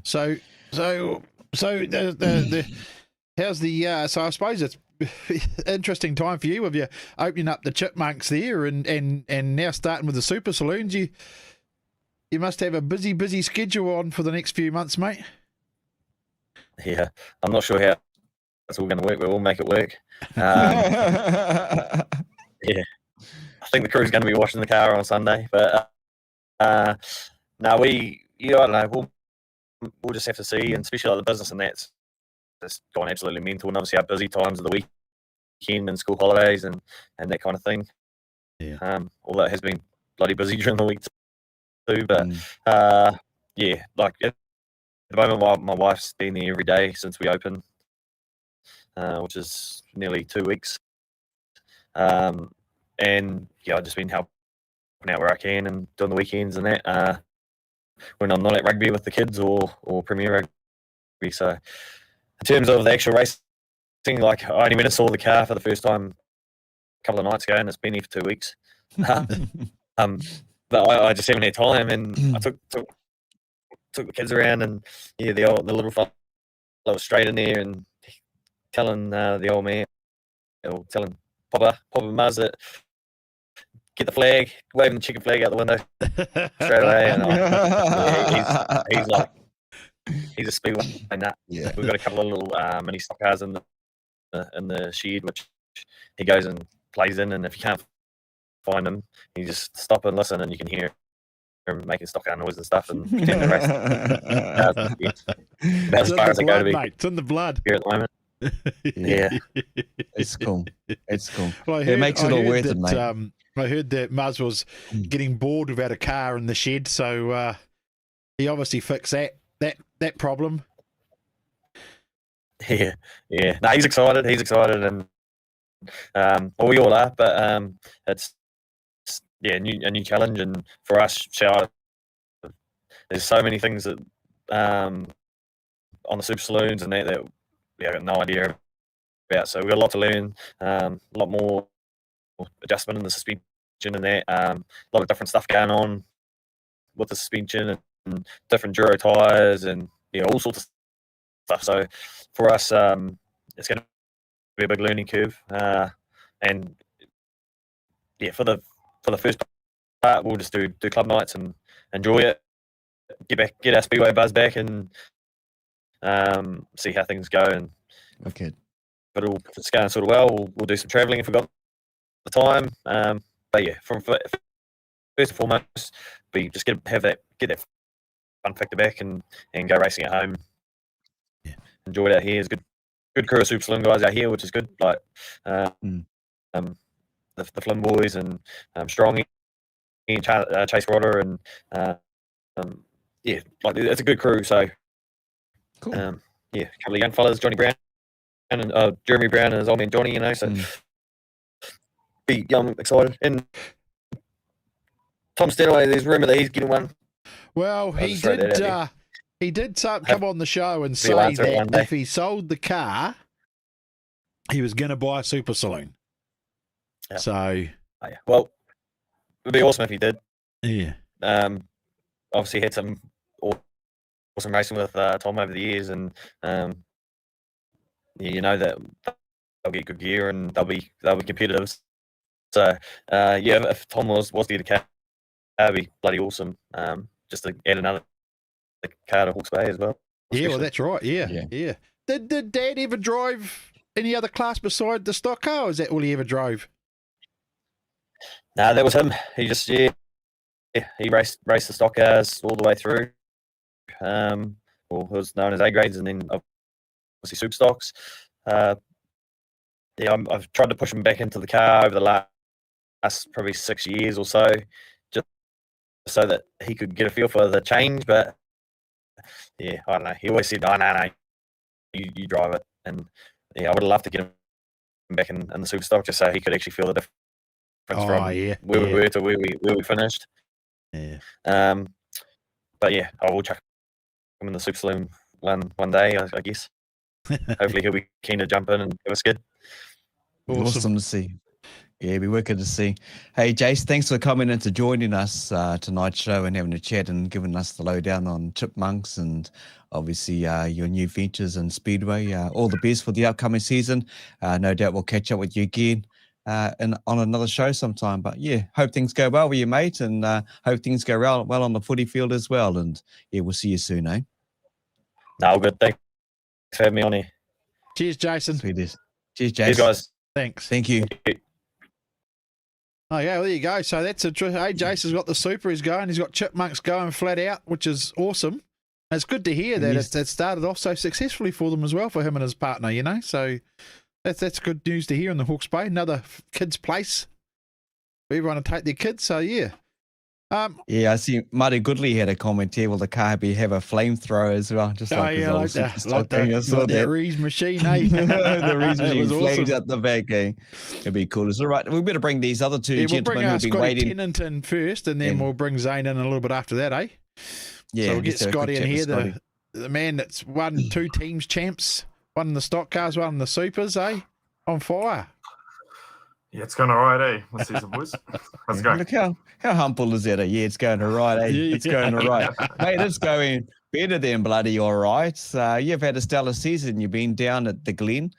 Speaker 7: So the how's the so I suppose it's interesting time for you with you opening up the Chipmunks there and now starting with the Super Saloons. You must have a busy schedule on for the next few months, mate.
Speaker 10: Yeah, I'm not sure how it's all going to work, but we'll make it work. Yeah, I think the crew's going to be washing the car on Sunday, but no, I don't know. We'll just have to see, and especially like the business and that's just gone absolutely mental. And obviously our busy times of the weekend and school holidays and that kind of thing.
Speaker 7: Yeah.
Speaker 10: Although it has been bloody busy during the week too, but yeah, like at the moment my wife's been there every day since we opened, which is nearly 2 weeks. And yeah, I've just been helping out where I can and doing the weekends and that. When I'm not at rugby with the kids or Premier Rugby. So in terms of the actual racing, like I only went and saw the car for the first time a couple of nights ago, and it's been here for 2 weeks. But I just haven't had time, and I took the kids around, and yeah, the little fella was straight in there and telling the old man, or telling Papa Muzz that get the flag, waving the chicken flag out the window straight away. And he's like, he's a Speedway nut. Yeah. We've got a couple of little mini stock cars in the shed, which he goes and plays in. And if you can't find him, you just stop and listen, and you can hear him making stock car noise and stuff and pretend to race. That's as far as I go to be.
Speaker 7: Mate, it's in the blood
Speaker 10: here at the moment. Yeah,
Speaker 1: it's cool. It's cool.
Speaker 7: Well,
Speaker 1: it makes it all worth it, mate.
Speaker 7: I heard that Muzz was getting bored without a car in the shed, so he obviously fixed that problem.
Speaker 10: Yeah. No, he's excited. And well, we all are. But it's a new challenge, and for us, there's so many things that on the Super Saloons and that I've got no idea about. So we've got a lot to learn, a lot more adjustment in the suspension and that, a lot of different stuff going on with the suspension and different Duro tyres and all sorts of stuff. So for us, it's going to be a big learning curve. And yeah, for the first part, we'll just do club nights and enjoy it, get our Speedway buzz back, and see how things go, and
Speaker 1: Okay.
Speaker 10: if it's going sort of well, we'll do some travelling if we've got the time. But yeah, first and foremost, we just get that fun factor back and go racing at home.
Speaker 7: Yeah.
Speaker 10: Enjoy it out here. There's good crew of Super Saloon guys out here, which is good. Like the Flynn boys and Strong, Chase Rodder, and yeah, like it's a good crew. So
Speaker 1: Cool.
Speaker 10: yeah, a couple of young fellas, Johnny Brown and Jeremy Brown and his old man Johnny, you know. So I'm excited. And Tom Stanaway, there's rumour that he's getting one.
Speaker 7: Well, he did come on the show and say that if he sold the car, he was going to buy a Super Saloon.
Speaker 10: Yeah.
Speaker 7: So,
Speaker 10: well, it'd be awesome if he did.
Speaker 7: Yeah.
Speaker 10: Obviously, had some awesome racing with Tom over the years, and you know that they'll get good gear and they'll be competitive. So, yeah, if Tom was to get a car, that'd be bloody awesome. Just to add another car to Hawke's Bay as well.
Speaker 7: Yeah, well, that's right. Yeah. Did Dad ever drive any other class beside the stock car, or is that all he ever drove?
Speaker 10: No, that was him. He just he raced the stock cars all the way through. Well, it was known as A grades, and then obviously Superstocks. Yeah, I've tried to push him back into the car over the last probably 6 years or so, just so that he could get a feel for the change. But yeah, I don't know. He always said, "Oh no, you drive it." And yeah, I would have loved to get him back in the Superstock just so he could actually feel the difference from where we were to where we finished.
Speaker 7: Yeah.
Speaker 10: But yeah, I will chuck him in the Super Saloon one day, I guess. Hopefully he'll be keen to jump in and give a skid.
Speaker 1: Awesome to see. Yeah, it'd be wicked to see. Hey, Jace, thanks for coming in to joining us tonight's show and having a chat and giving us the lowdown on Chipmunks and obviously your new ventures in Speedway. All the best for the upcoming season. No doubt we'll catch up with you again on another show sometime. But yeah, hope things go well with you, mate, and hope things go well on the footy field as well. And yeah, we'll see you soon, eh?
Speaker 10: No, good. Thanks for having me on here.
Speaker 7: Cheers, Jason.
Speaker 1: Sweet. Cheers, Jace.
Speaker 10: Cheers, guys.
Speaker 7: Thanks.
Speaker 1: Thank you.
Speaker 7: Oh, yeah, well, there you go. So that's a truth. Hey, Jason's got the Super. He's going. He's got Chipmunks going flat out, which is awesome. And it's good to hear that it started off so successfully for them as well, for him and his partner, you know. So that's good news to hear in the Hawke's Bay. Another kid's place for everyone to take their kids. So, yeah.
Speaker 1: Yeah, I see Marty Goodley had a comment here. Will the car have a flamethrower as well? Just like
Speaker 7: that Rees machine, eh?
Speaker 1: The Rees machine flames out the back, eh? It'd be cool. It's all right. We better bring these other two gentlemen who've been waiting.
Speaker 7: Tennant in first, and then we'll bring Zane in a little bit after that, eh?
Speaker 1: Yeah.
Speaker 7: So we'll get Scotty in here, the man that's won 2 teams champs, one in the stock cars, one in the supers, eh? On fire.
Speaker 2: Yeah, it's going all right, eh? Let's see some boys. Let's go.
Speaker 1: Look how humble is that? Yeah, it's going all right, eh? It's going all right. Mate, it's going better than bloody all right. You've had a stellar season. You've been down at the Glen,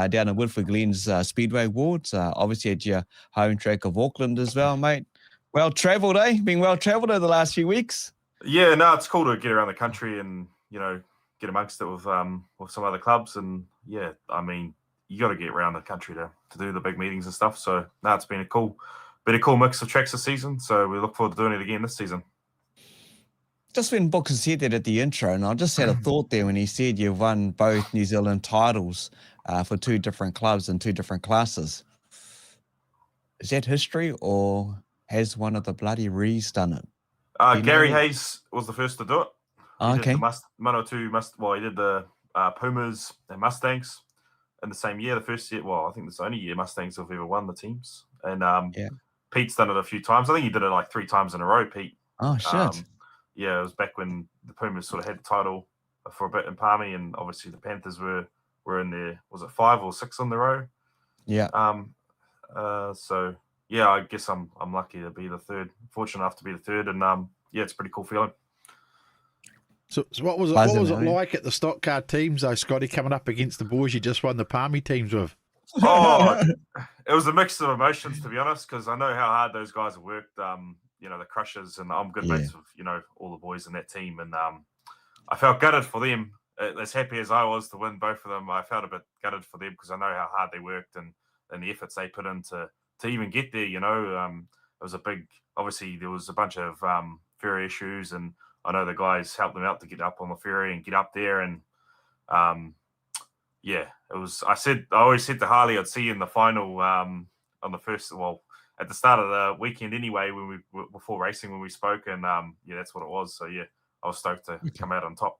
Speaker 1: down at Woodford Glen's Speedway Wards. Obviously at your home track of Auckland as well, mate. Well-travelled, eh? Been well-travelled over the last few weeks?
Speaker 2: Yeah, no, it's cool to get around the country and, you know, get amongst it with some other clubs. And, yeah, I mean, you got to get around the country to do the big meetings and stuff. So now it's been a cool mix of tracks this season. So we look forward to doing it again this season.
Speaker 1: Just when Booker said that at the intro, and I just had a thought there when he said you've won both New Zealand titles for 2 different clubs and 2 different classes. Is that history, or has one of the bloody Rees done it?
Speaker 2: Gary Hayes was the first to do it. He
Speaker 1: Okay.
Speaker 2: did he did the Pumas and Mustangs in the same year. The first year, I think it's the only year Mustangs have ever won the teams. And Pete's done it a few times. I think he did it like 3 times in a row, Pete.
Speaker 1: Oh, shit.
Speaker 2: Yeah, it was back when the Pumas sort of had the title for a bit in Palmy, and obviously the Panthers were in there. Was it 5 or 6 in the row?
Speaker 1: Yeah.
Speaker 2: So yeah, I guess I'm lucky to be the third. Fortunate enough to be the third, and yeah, it's a pretty cool feeling.
Speaker 7: So what was it like at the stock car teams, though, Scotty, coming up against the boys you just won the Palmy teams with?
Speaker 2: Oh, it was a mix of emotions, to be honest, because I know how hard those guys have worked. You know, the Crushers, and I'm good mates with, you know, all the boys in that team, and I felt gutted for them as happy as I was to win both of them, I felt a bit gutted for them because I know how hard they worked and the efforts they put in to even get there. It was a big. Obviously, there was a bunch of ferry issues, and I know the guys helped them out to get up on the ferry and get up there. And it was. I always said to Harley, I'd see you in the final on the first. Well, at the start of the weekend anyway, before racing when we spoke, and that's what it was. So yeah, I was stoked to come out on top.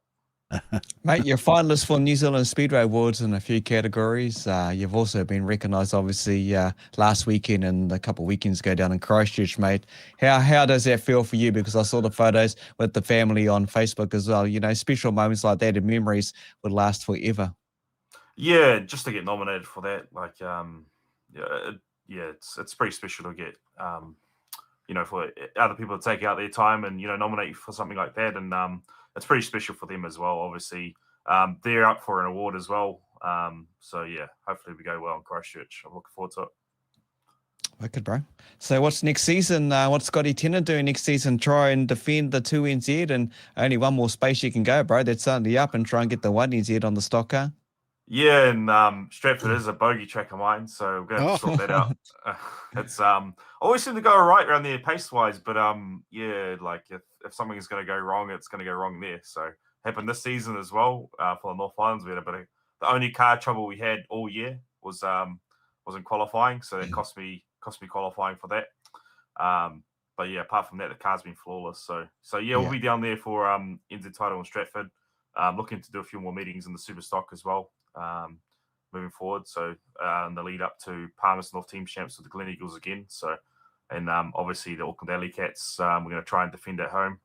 Speaker 1: Mate, you're finalist for New Zealand Speedway Awards in a few categories. You've also been recognised, obviously, last weekend and a couple of weekends ago down in Christchurch, mate. How does that feel for you? Because I saw the photos with the family on Facebook as well. Special moments like that and memories would last forever.
Speaker 2: Yeah, just to get nominated for that, it's pretty special to get, for other people to take out their time and nominate you for something like that, and it's pretty special for them as well. Obviously, they're up for an award as well. So yeah, hopefully we go well in Christchurch. I'm looking forward to it.
Speaker 1: Wicked, bro. So what's next season? What's Scotty Tennant doing next season? Try and defend the 2 NZ and only one more space you can go, bro. That's certainly up, and try and get the 1 NZ on the stock car.
Speaker 2: Yeah, and Stratford is a bogey track of mine, so we're going to have to sort that out. It's always seem to go all right around there pace-wise, but if something is going to go wrong, it's going to go wrong there. So happened this season as well for the North Islands. We had a bit of the only car trouble we had all year was in qualifying, so that cost me qualifying for that. But yeah, apart from that, the car's been flawless. So we'll be down there for NZ title in Stratford. Looking to do a few more meetings in the Superstock as well. Moving forward, so in the lead up to Palmerston North Team Champs with the Glen Eagles again. So, and obviously the Auckland Alley Cats, we're going to try and defend at home.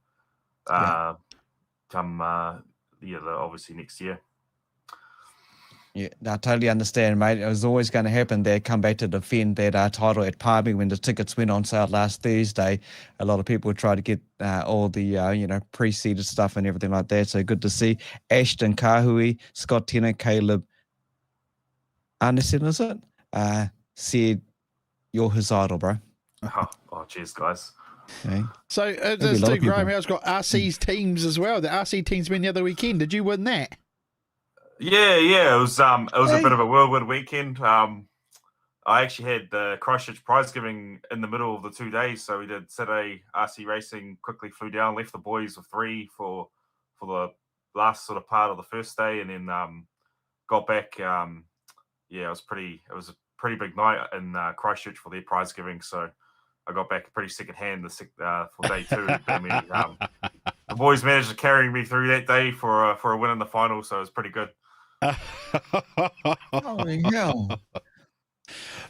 Speaker 2: Obviously next year.
Speaker 1: Yeah, I totally understand, mate. It was always going to happen there. Come back to defend that title at Palmy when the tickets went on sale last Thursday. A lot of people would try to get all the, pre-seeded stuff and everything like that. So good to see. Ashton Kahui, Scott Tennant, Caleb Anderson, is it? Said you're his idol, bro.
Speaker 2: Oh, cheers, guys.
Speaker 1: Okay.
Speaker 7: So there's two Graham Howe's got RC's teams as well. The RC team's been the other weekend. Did you win that?
Speaker 2: Yeah. It was a bit of a whirlwind weekend. I actually had the Christchurch prize giving in the middle of the 2 days. So we did Saturday RC racing, quickly flew down, left the boys with 3 for the last sort of part of the first day, and then got back. It was a pretty big night in Christchurch for their prize giving. So I got back pretty second hand for day 2. The boys managed to carry me through that day for a win in the final, so it was pretty good.
Speaker 1: Holy hell.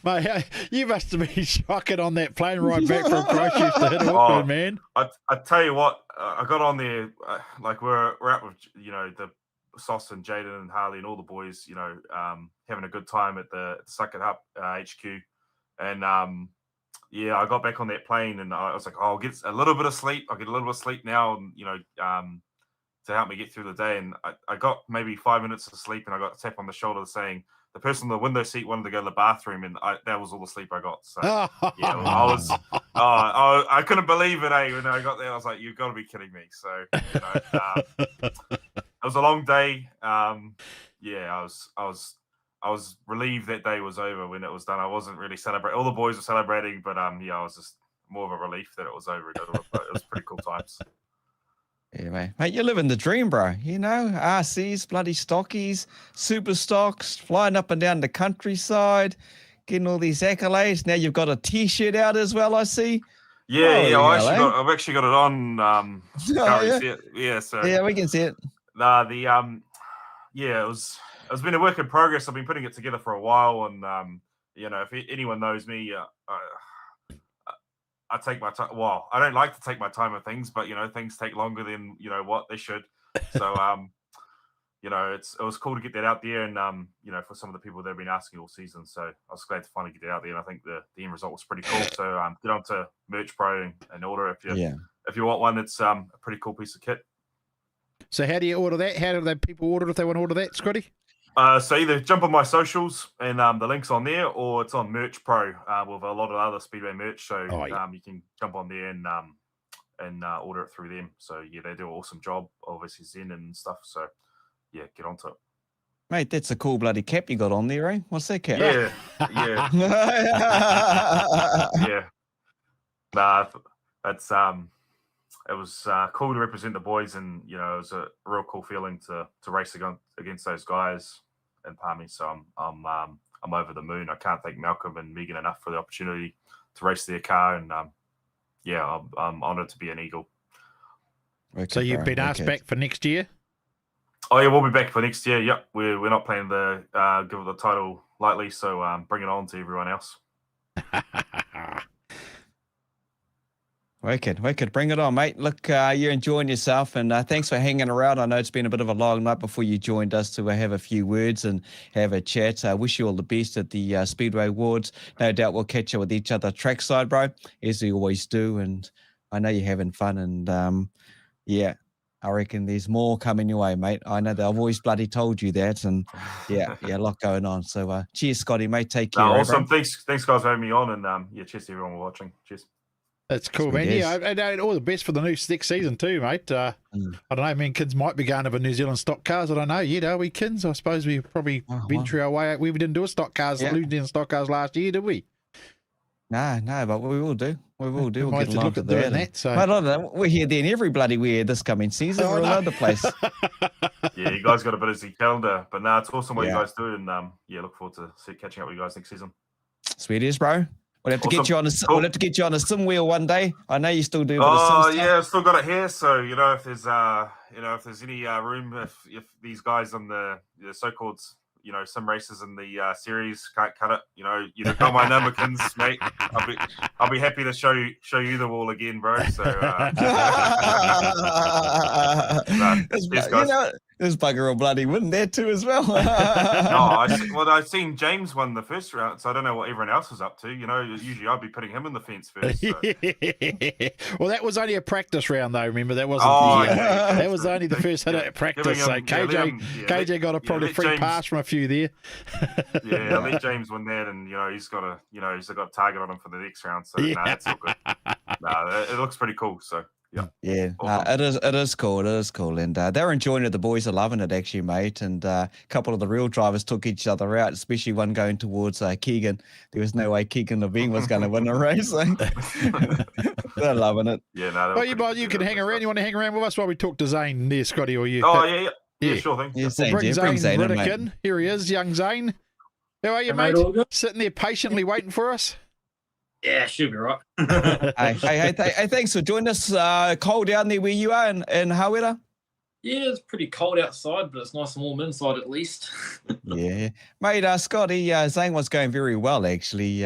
Speaker 7: Mate, you must have been shocking on that plane ride back from Christchurch to hit Auckland, man.
Speaker 2: I tell you what, I got on there, we're out with, the Sauce and Jaden and Harley and all the boys, having a good time at the Suck It Up HQ. And, I got back on that plane and I was like, I'll get a little bit of sleep. I'll get a little bit of sleep now, to help me get through the day. And I got maybe 5 minutes of sleep and I got a tap on the shoulder saying, the person in the window seat wanted to go to the bathroom, and that was all the sleep I got. So I couldn't believe it. When I got there, I was like, "You've got to be kidding me!" So it was a long day. I was relieved that day was over when it was done. I wasn't really celebrating. All the boys were celebrating, but I was just more of a relief that it was over. It was pretty cool times.
Speaker 1: Yeah, mate, you're living the dream, bro. RCs, bloody stockies, super stocks, flying up and down the countryside, getting all these accolades. Now you've got a T-shirt out as well, I see.
Speaker 2: Yeah, I've actually got it on.
Speaker 1: Yeah, we can see it.
Speaker 2: It's been a work in progress. I've been putting it together for a while, and if anyone knows me, I take my time. Well, I don't like to take my time with things, but things take longer than what they should. So it was cool to get that out there, and for some of the people that have been asking all season. So I was glad to finally get it out there, and I think the end result was pretty cool. So get on to Merch Pro and order if you want one. It's a pretty cool piece of kit. So
Speaker 7: how do you order that? How do the people order if they want to order that, Scotty?
Speaker 2: So either jump on my socials and the link's on there, or it's on Merch Pro with a lot of other Speedway merch. So you can jump on there and order it through them. So yeah, they do an awesome job, obviously Zen and stuff. So yeah, get onto it.
Speaker 1: Mate, that's a cool bloody cap you got on there, eh? What's that cap?
Speaker 2: Yeah, yeah, yeah. Nah, that's it was cool to represent the boys, and it was a real cool feeling to race against those guys in Palmy. So I'm over the moon. I can't thank Malcolm and Megan enough for the opportunity to race their car, and yeah, I'm honoured to be an Eagle.
Speaker 1: Okay,
Speaker 7: So you've been asked back for next year?
Speaker 2: Oh yeah, we'll be back for next year. Yep, we're not planning to give it the title lightly, so bring it on to everyone else.
Speaker 1: Wicked. Bring it on, mate. Look, you're enjoying yourself, and thanks for hanging around. I know it's been a bit of a long night before you joined us to have a few words and have a chat. I wish you all the best at the Speedway Awards. No doubt we'll catch up with each other trackside, bro, as we always do. And I know you're having fun, and yeah, I reckon there's more coming your way, mate. I know that I've always bloody told you that, and yeah, a lot going on. So cheers, Scotty, mate. Take care.
Speaker 2: Awesome. Thanks guys for having me on, and yeah, cheers to everyone watching. Cheers.
Speaker 7: That's cool, man. Yeah, and all the best for the next season too, mate. I don't know, me and Kids might be going over New Zealand stock cars. I don't know. Are we, Kids? I suppose we probably venture our way out. We didn't do a stock cars, New Zealand stock cars last year, did we?
Speaker 1: No, but we will do. We'll get along to
Speaker 7: that. So.
Speaker 1: Mate, I don't know. We're here then every bloody we're this coming season. We're all over the place.
Speaker 2: Yeah, you guys got a busy calendar, but it's awesome what you guys do, and yeah, look forward to catching up with you guys next season.
Speaker 1: Sweet as, bro. We'll have to get you on We'll have to get you on a sim wheel one day. I know you still do.
Speaker 2: Oh yeah, I've still got it here. So if there's any room, if these guys on the so-called sim races in the series can't cut it, you've got my number, Kins, mate. I'll be happy to show you the wall again, bro. So
Speaker 1: this bugger will bloody win there too as well.
Speaker 2: I've seen James won the first round, so I don't know what everyone else was up to. Usually I'd be putting him in the fence first. So.
Speaker 7: Well, that was only a practice round, though. Remember, that wasn't. That was only the first hit at practice. So KJ got a probably free James, pass from a few there.
Speaker 2: Yeah, let James win that, and he's got a target on him for the next round. So that's all good. It looks pretty cool. So.
Speaker 1: Yeah,
Speaker 2: awesome.
Speaker 1: It is cool, and they're enjoying it. The boys are loving it, actually, mate. And a couple of the real drivers took each other out, especially one going towards Keegan. There was no way Keegan Levine was going to win a race. They're loving it.
Speaker 2: Yeah,
Speaker 7: well, you can hang around. You want to hang around with us while we talk to Zane there, Scotty, or you?
Speaker 2: Oh yeah, sure thing.
Speaker 1: Yeah,
Speaker 7: we'll bring Zane Riddick in. Here he is, young Zane. How are you, mate? Sitting there patiently waiting for us.
Speaker 11: Yeah, should be right.
Speaker 1: hey, thanks for joining us. Cold down there where you are in Hawera?
Speaker 11: Yeah, it's pretty cold outside, but it's nice and warm inside at least.
Speaker 1: Yeah. Mate, Scotty, Zane was going very well, actually,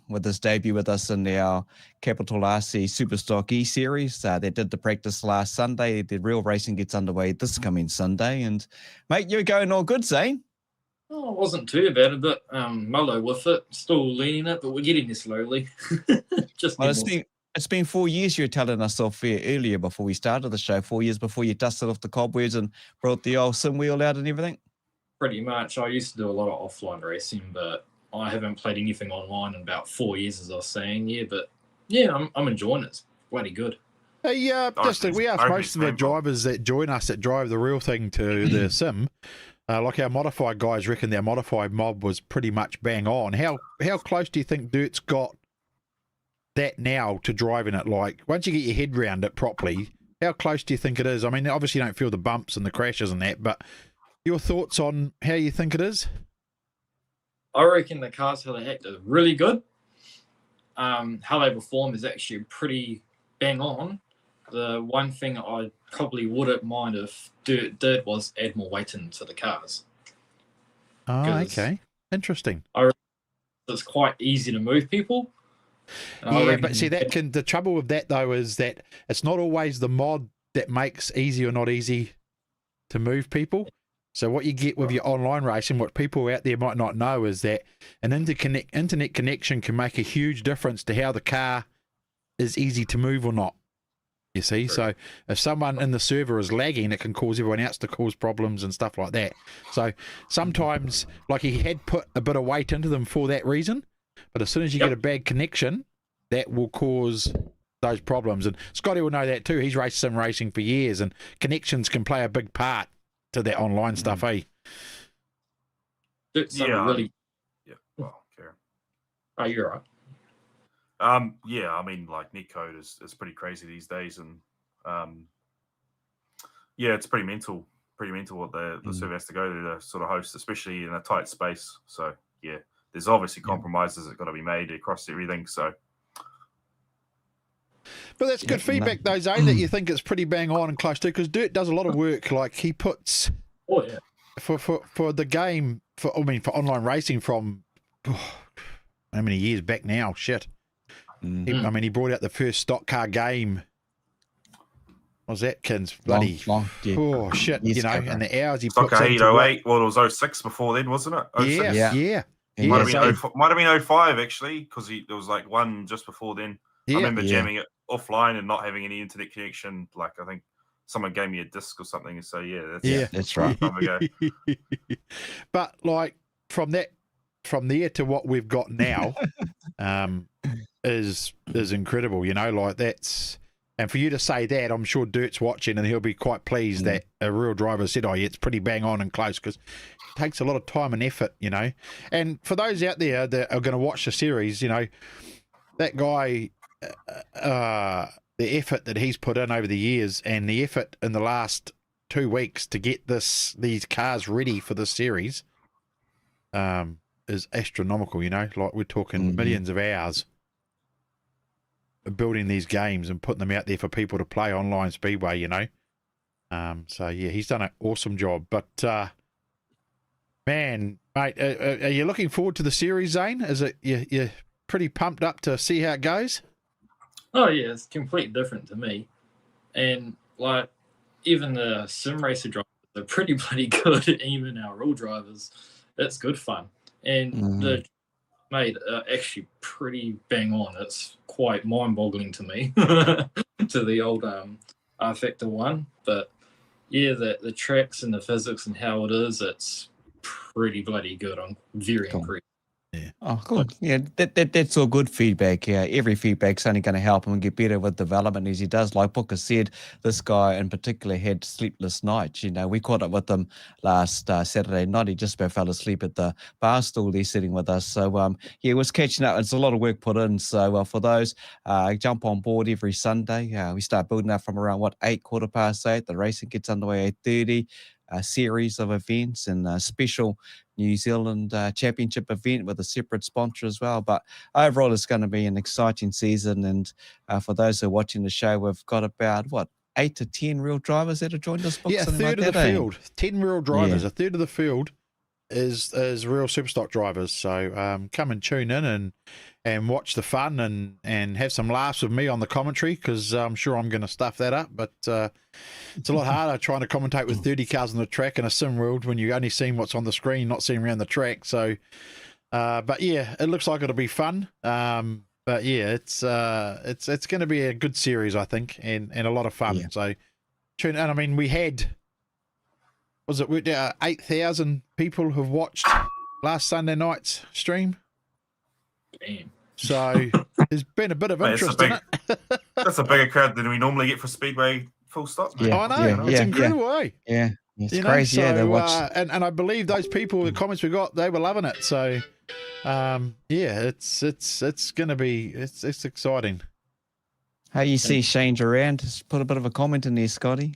Speaker 1: with his debut with us in our Capital RC Superstock E-Series. They did the practice last Sunday. The real racing gets underway this coming Sunday. And, mate, you're going all good, Zane?
Speaker 11: Oh, it wasn't too bad, a bit mellow with it. Still leaning it, but we're getting there slowly.
Speaker 1: It's been 4 years, you were telling us off earlier before we started the show, 4 years before you dusted off the cobwebs and brought the old sim wheel out and everything?
Speaker 11: Pretty much. I used to do a lot of offline racing, but I haven't played anything online in about 4 years, as I was saying. Yeah, but yeah, I'm enjoying it. It's bloody good.
Speaker 7: Hey, we ask most of the drivers that join us that drive the real thing to the sim. Like our modified guys reckon their modified mob was pretty much bang on. How close do you think Dirt's got that now to driving it? Like, once you get your head around it properly, how close do you think it is? I mean, obviously you don't feel the bumps and the crashes and that, but your thoughts on how you think it is?
Speaker 11: I reckon the cars, how they act, are really good. How they perform is actually pretty bang on. The one thing I probably wouldn't mind if Dirt was add more weight into the cars.
Speaker 7: Oh, okay. Interesting.
Speaker 11: It's quite easy to move people.
Speaker 7: Yeah, but see, the trouble with that, though, is that it's not always the mod that makes easy or not easy to move people. So what you get with your online racing, what people out there might not know, is that an internet connection can make a huge difference to how the car is easy to move or not. You see, so if someone in the server is lagging, it can cause everyone else to cause problems and stuff like that. So sometimes, like, he had put a bit of weight into them for that reason, but as soon as you get a bad connection, that will cause those problems. And Scotty will know that too. He's raced sim racing for years, and connections can play a big part to that online stuff, eh?
Speaker 11: It's
Speaker 2: Yeah,
Speaker 11: really.
Speaker 2: Yeah. Well, Karen.
Speaker 11: Oh, you're right.
Speaker 2: Yeah, I mean, like Nick Code is pretty crazy these days, and yeah, it's pretty mental what the server has to go to sort of host, especially in a tight space. So yeah, there's obviously compromises that got to be made across everything. So,
Speaker 7: but that's good feedback, though, Zane, that you think it's pretty bang on and close to, because Dirt does a lot of work. Like he puts for the game for online racing from how many years back now? Shit. I mean, he brought out the first stock car game. What was that, Kins? Bloody oh shit! You know, and the hours he puts into
Speaker 2: 808. Well, it was 06 before then, wasn't it? 06?
Speaker 7: Yeah.
Speaker 2: Might have been 05 actually, because there was like one just before then. I remember jamming it offline and not having any internet connection. Like I think someone gave me a disc or something, and so
Speaker 1: that's right.
Speaker 2: Time ago.
Speaker 7: But like from there to what we've got now, is incredible. You know, like that's. And for you to say that, I'm sure Dirt's watching and he'll be quite pleased that a real driver said, oh, yeah, it's pretty bang on and close, because it takes a lot of time and effort, you know. And for those out there that are going to watch the series, you know, that guy, the effort that he's put in over the years and the effort in the last 2 weeks to get these cars ready for the series is astronomical, you know. Like we're talking millions of hours building these games and putting them out there for people to play online Speedway, you know. So yeah, he's done an awesome job. But man, mate, are you looking forward to the series, Zane? Is it you're pretty pumped up to see how it goes?
Speaker 11: Oh yeah, it's completely different to me. And like even the sim racer drivers are pretty bloody good, even our real drivers. It's good fun. And the mate, actually pretty bang on. It's quite mind-boggling to me, to the old Factor 1. But yeah, the tracks and the physics and how it is, it's pretty bloody good. I'm very impressed.
Speaker 7: Yeah.
Speaker 1: Oh, cool. Yeah, that's all good feedback. Yeah, every feedback's only going to help him get better with development as he does. Like Booker said, this guy in particular had sleepless nights. You know, we caught up with him last Saturday night. He just about fell asleep at the bar stool there sitting with us. So, yeah, he was catching up. It's a lot of work put in. So, for those, jump on board every Sunday. We start building up from around, 8, 8:15. The racing gets underway at 8:30. A series of events and a special New Zealand championship event with a separate sponsor as well. But overall, it's going to be an exciting season. And for those who are watching the show, we've got about, 8 to 10 real drivers that have joined us?
Speaker 7: Yeah, a third of the field. 10 real drivers. A third of the field is real Superstock drivers. So come and tune in and watch the fun and have some laughs with me on the commentary, because I'm sure I'm going to stuff that up. But it's a lot harder trying to commentate with 30 cars on the track in a sim world when you only seeing what's on the screen, not seeing around the track. So, but yeah, it looks like it'll be fun. But yeah, it's going to be a good series, I think, and a lot of fun. Yeah. So tune in. I mean, we had, 8,000 people have watched last Sunday night's stream.
Speaker 11: Damn.
Speaker 7: So there's been a bit of interest in it.
Speaker 2: That's a bigger crowd than we normally get for Speedway full stop.
Speaker 7: Yeah, I know. It's incredible, eh?
Speaker 1: Yeah. It's crazy. So, they watch.
Speaker 7: And I believe those people, the comments we got, they were loving it. So yeah, it's gonna be it's exciting.
Speaker 1: How you see Shane Durant? Just put a bit of a comment in there, Scotty.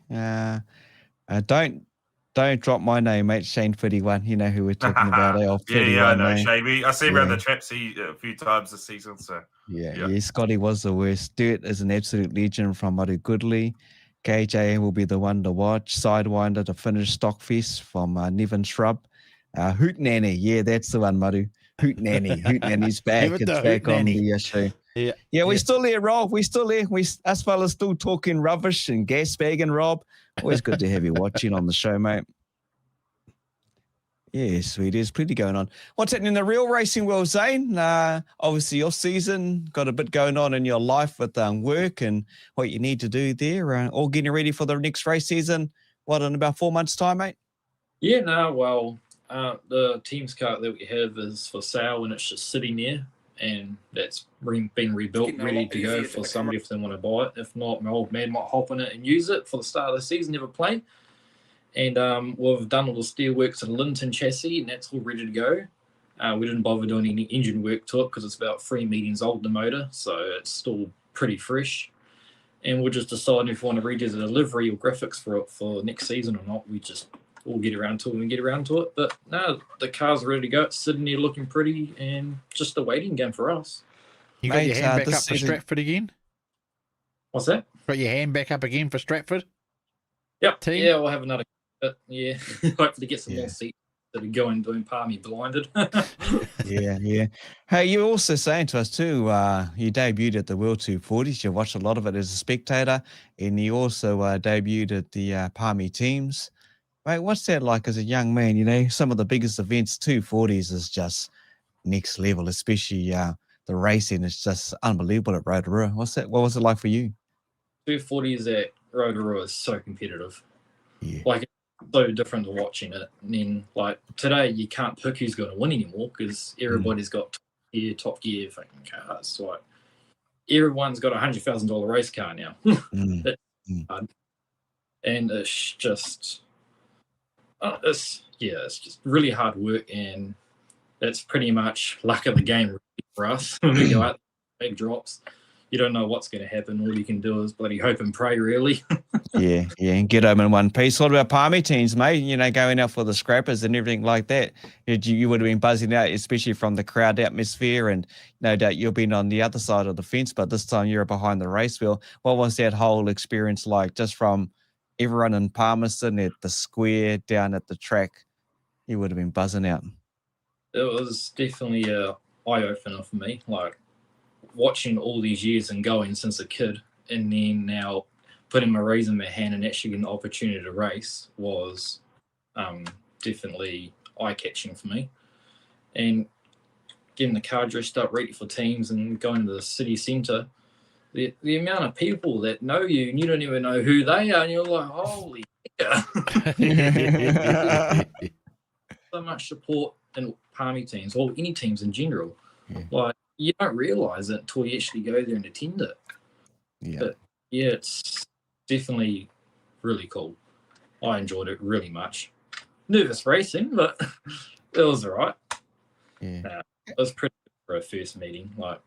Speaker 1: Don't drop my name, mate. Shane 31. You know who we're talking about.
Speaker 2: Yeah, I know Shane. I see him around the trap a few times this season. So
Speaker 1: yeah, Scotty was the worst. Dirt is an absolute legend from Maru Goodley. KJ will be the one to watch. Sidewinder to finish Stockfest from Nevin Shrub. Hootenanny, yeah, that's the one, Maru. Hootenanny. Hootenanny's back. It's back on the show. Yeah, we're still here, Rob. We're still here. Us fellas still talking rubbish and gas bagging, Rob. Always good to have you watching on the show, mate. Yeah, sweet. There's plenty going on. What's happening in the real racing world, Zane? Obviously, your season got a bit going on in your life with work and what you need to do there. All getting ready for the next race season. What, in about 4 months' time, mate?
Speaker 11: Yeah, no, well, the team's car that we have is for sale and it's just sitting there. And that's been rebuilt, ready to go for somebody if they want to buy it. If not, my old man might hop on it and use it for the start of the season, never play. And we've done all the steelworks and Linton chassis, and that's all ready to go. We didn't bother doing any engine work to it because it's about 3 meetings old, the motor, so it's still pretty fresh. And we're just deciding if we want to redo the delivery or graphics for it for next season or not. We'll get around to it when we get around to it. But no, the car's ready to go. It's sitting there looking pretty, and just a waiting game for us.
Speaker 7: You got your hand back up for Stratford again?
Speaker 11: What's that?
Speaker 7: Got your hand back up again for Stratford?
Speaker 11: Yep.
Speaker 7: Team?
Speaker 11: Yeah, we'll have another. Yeah, hopefully get some more seats that are going doing Palmy blinded.
Speaker 1: Yeah. Hey, you were also saying to us too, you debuted at the World 240s. You watched a lot of it as a spectator, and you also debuted at the Palmy teams. Mate, what's that like as a young man? You know, some of the biggest events, 240s, is just next level, especially the racing is just unbelievable at Rotorua. What was it like for you?
Speaker 11: 240s at Rotorua is so competitive.
Speaker 1: Yeah.
Speaker 11: Like, it's so different to watching it. And then, like, today you can't pick who's going to win anymore because everybody's got top gear fucking cars. Like, everyone's got a $100,000 race car now. That's hard. And it's just, it's just really hard work, and that's pretty much luck of the game for us. When we go out, big drops, you don't know what's going to happen. All you can do is bloody hope and pray, really.
Speaker 1: yeah, and get home in one piece. What about Palmy teams, mate? You know, going out for the scrappers and everything like that. You would have been buzzing out, especially from the crowd atmosphere, and no doubt you've been on the other side of the fence, but this time you're behind the race wheel. What was that whole experience like, just from everyone in Palmerston at the square down at the track? You would have been buzzing out.
Speaker 11: It was definitely a eye-opener for me, like watching all these years and going since a kid, and then now putting my raise in my hand and actually getting the opportunity to race was definitely eye-catching for me. And getting the car dressed up, ready for teams, and going to the city centre, the amount of people that know you and you don't even know who they are, and you're like, holy yeah. So much support in Palmy teams, or any teams in general. Like, you don't realise it until you actually go there and attend it. But yeah, it's definitely really cool. I enjoyed it really much. Nervous racing, but it was all right. It was pretty good for our first meeting. Like,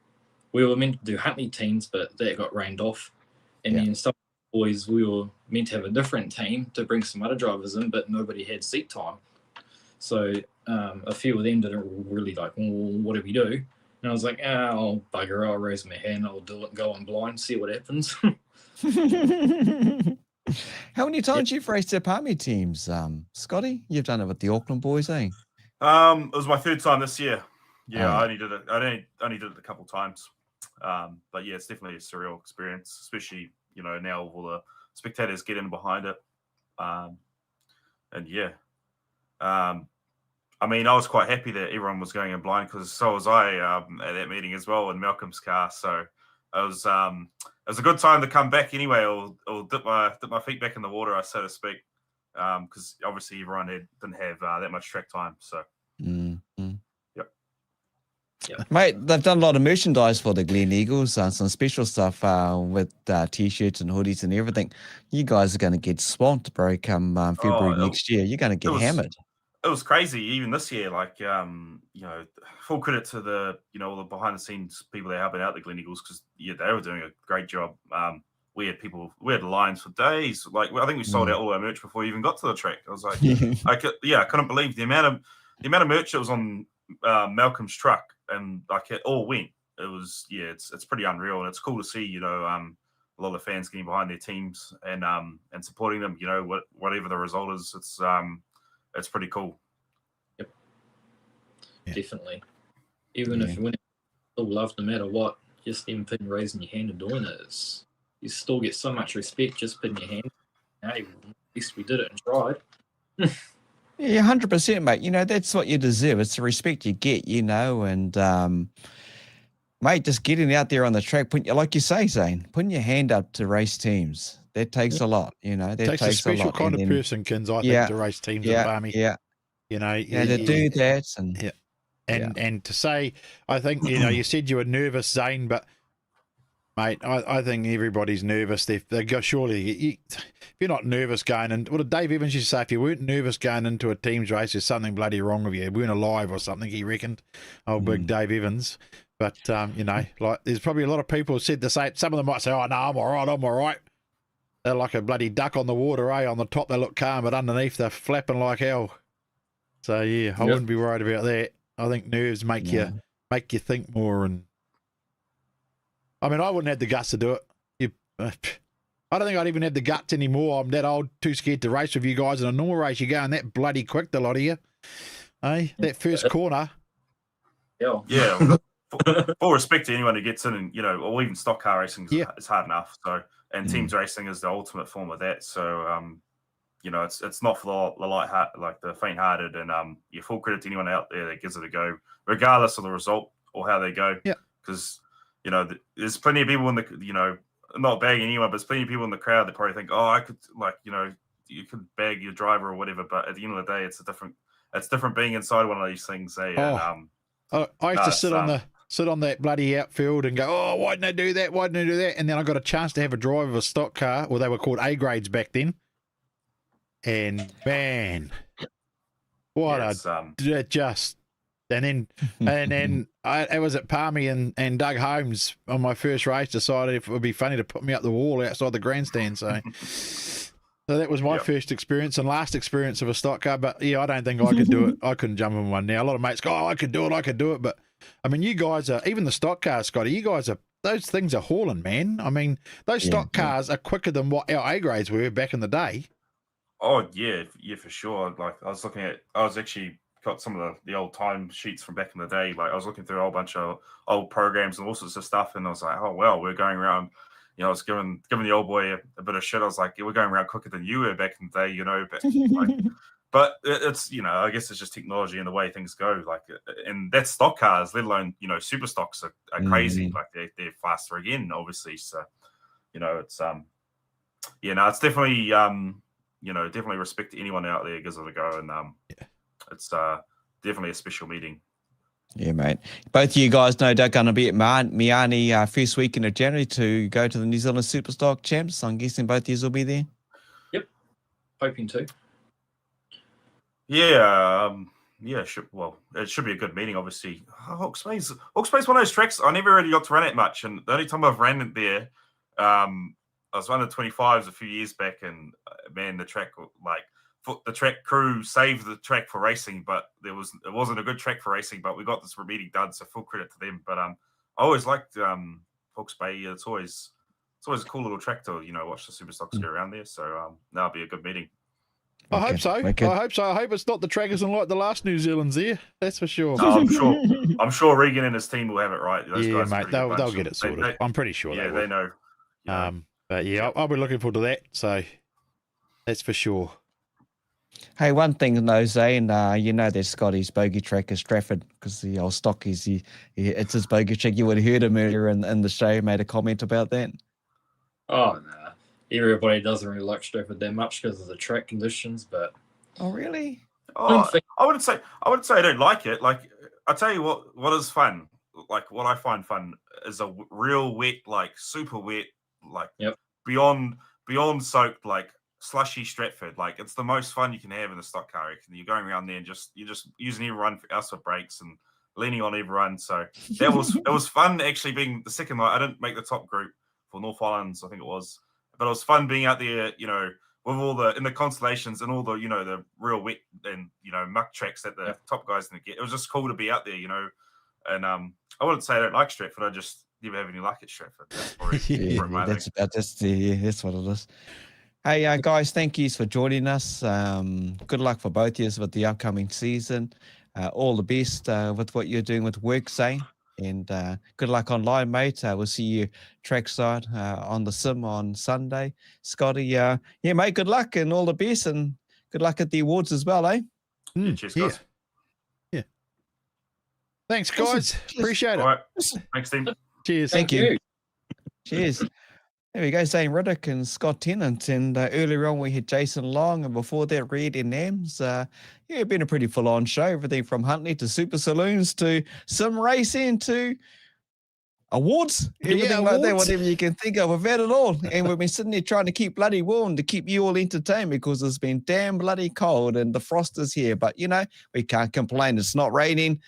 Speaker 11: we were meant to do Huntley teams, but that got rained off. And then some boys, we were meant to have a different team to bring some other drivers in, but nobody had seat time. So a few of them didn't really like, well, what do we do? And I was like, I'll bugger, I'll raise my hand, I'll do it, go on blind, see what happens.
Speaker 1: How many times you've raced at Palmy teams, Scotty? You've done it with the Auckland boys, eh?
Speaker 2: It was my third time this year. Yeah,
Speaker 1: Oh.
Speaker 2: I only did it a couple of times. But yeah, it's definitely a surreal experience, especially, you know, now all the spectators get in behind it. And yeah. I mean, I was quite happy that everyone was going in blind, because so was I at that meeting as well in Malcolm's car. So it was a good time to come back anyway, or dip my feet back in the water, so to speak, because obviously everyone didn't have that much track time. So
Speaker 1: Mate, they've done a lot of merchandise for the Glen Eagles, some special stuff with T-shirts and hoodies and everything. You guys are going to get swamped, bro, come February next year. You're going to get hammered.
Speaker 2: It was crazy, even this year. Like, you know, full credit to the, you know, all the behind the scenes people that are helping out the Glen Eagles, because they were doing a great job. We had lines for days. Like, I think we sold out all our merch before we even got to the track. I was like, I couldn't believe the amount of merch that was on Malcolm's truck, and like it all went. It was it's pretty unreal, and it's cool to see, you know, a lot of fans getting behind their teams and supporting them. You know, whatever the result is, it's pretty cool.
Speaker 11: Yep, definitely. Even if you win, still love no matter what. Just even putting raising your hand and doing it, you still get so much respect just putting your hand. Hey, at least we did it and tried.
Speaker 1: Yeah, 100%, mate. You know, that's what you deserve. It's the respect you get, you know, and, mate, just getting out there on the track, like you say, Zane, putting your hand up to race teams, that takes a lot, you know. That
Speaker 7: takes a special kind of person, Kins, I think, to race teams in Palmy. You know,
Speaker 1: to do that.
Speaker 7: And to say, I think, you know, you said you were nervous, Zane, but Mate, I think everybody's nervous. They go, surely, if you're not nervous going in, what did Dave Evans used to say? If you weren't nervous going into a team's race, there's something bloody wrong with you. You weren't alive or something, he reckoned. Big Dave Evans. But, you know, like there's probably a lot of people who said the same. Some of them might say, oh, no, I'm all right. They're like a bloody duck on the water, eh? On the top, they look calm, but underneath, they're flapping like hell. So, yeah, I wouldn't be worried about that. I think nerves make you think more. And I mean, I wouldn't have the guts to do it. I don't think I'd even have the guts anymore. I'm that old, too scared to race with you guys in a normal race. You're going that bloody quick, the lot of you. Eh? That first corner.
Speaker 2: Yeah. Full respect to anyone who gets in, and or even stock car racing is hard enough. So, and teams racing is the ultimate form of that. So, it's not for the light heart, like the faint-hearted, and full credit to anyone out there that gives it a go, regardless of the result or how they go. Yeah, because there's plenty of people in the not bagging anyone, but there's plenty of people in the crowd that probably think, oh, I could you could bag your driver or whatever, but at the end of the day, it's different being inside one of these things. I
Speaker 7: used to sit on that bloody outfield and go, oh, why didn't I do that? Why didn't I do that? And then I got a chance to have a drive of a stock car, or they were called A grades back then. And man, and then I was at Palmy, and Doug Holmes on my first race decided if it would be funny to put me up the wall outside the grandstand. So that was my first experience and last experience of a stock car. But yeah, I don't think I could do it. I couldn't jump in one now. A lot of mates go, oh, I could do it. But I mean, you guys are, even the stock cars, Scotty, you guys are, those things are hauling, man. I mean, those stock cars are quicker than what our A grades were back in the day.
Speaker 2: Oh yeah, for sure. Like I was actually got some of the old time sheets from back in the day. Like I was looking through a whole bunch of old programs and all sorts of stuff, and I was like, oh well, we're going around. I was giving the old boy a bit of shit. I was like, yeah, we're going around quicker than you were back in the day, But it's I guess it's just technology and the way things go. Like, and that's stock cars, let alone super stocks are crazy. Like they're faster again, obviously. So it's it's definitely definitely respect to anyone out there gives it a go, and it's definitely a special meeting.
Speaker 1: Yeah, mate. Both of you guys no doubt going to be at Miami first weekend of January to go to the New Zealand Superstock Champs. I'm guessing both of you will be there.
Speaker 11: Yep, hoping to.
Speaker 2: Yeah, it should be a good meeting, obviously. Hawke's Bay's one of those tracks I never really got to run it much, and the only time I've ran it there, I was running 25s a few years back, and man, the track crew saved the track for racing, but it wasn't a good track for racing, but we got this meeting done, so full credit to them. But I always liked Hawke's Bay. It's always a cool little track to watch the Superstocks go around there. So that'll be a good meeting.
Speaker 7: I hope so. I hope it's not the track isn't like the last New Zealand's there. That's for sure.
Speaker 2: No, I'm sure Regan and his team will have it right. Those guys
Speaker 7: mate, they'll get it sorted. I'm pretty sure.
Speaker 2: Yeah, they know.
Speaker 7: But yeah, I'll be looking forward to that. So that's for sure.
Speaker 1: Hey, one thing though, Zay, and that Scotty's bogey track is Stratford, because the old stock is it's his bogey track. You would have heard him earlier in the show, made a comment about that.
Speaker 11: Oh no. Everybody doesn't really like Stratford that much because of the track conditions, but
Speaker 1: oh really?
Speaker 2: Oh, I wouldn't say I don't like it. Like I tell you what is fun. Like what I find fun is a real wet, like super wet, like beyond soaked, like slushy Stratford. Like it's the most fun you can have in a stock car. You're going around there and you're just using everyone for us for brakes and leaning on everyone. So it was fun actually being the second night. I didn't make the top group for North Islands, I think it was. But it was fun being out there, with all in the constellations and all the, the real wet and, muck tracks that the top guys didn't get. It was just cool to be out there, And I wouldn't say I don't like Stratford. I just never have any luck at Stratford. That's probably
Speaker 1: that's what it is. Hey, guys, thank you for joining us. Good luck for both of you with the upcoming season. All the best with what you're doing with work, Zane. And good luck online, mate. We'll see you trackside on the sim on Sunday. Scotty, mate, good luck and all the best, and good luck at the awards as well, eh?
Speaker 2: Cheers, guys.
Speaker 7: Yeah. Thanks, guys.
Speaker 1: Awesome.
Speaker 7: Appreciate it.
Speaker 2: All right. Thanks, team.
Speaker 7: Cheers.
Speaker 1: Thank you. Cheers. There we go, Zane Riddick and Scott Tennant. And earlier on, we had Jason Long, and before that, Red and Nams. Been a pretty full-on show. Everything from Huntley to Super Saloons to sim racing to awards, everything
Speaker 7: Yeah,
Speaker 1: like that,
Speaker 7: awards.
Speaker 1: whatever you can think of. We've had it all. And we've been sitting there trying to keep bloody warm, to keep you all entertained, because it's been damn bloody cold and the frost is here. But, you know, we can't complain. It's not raining.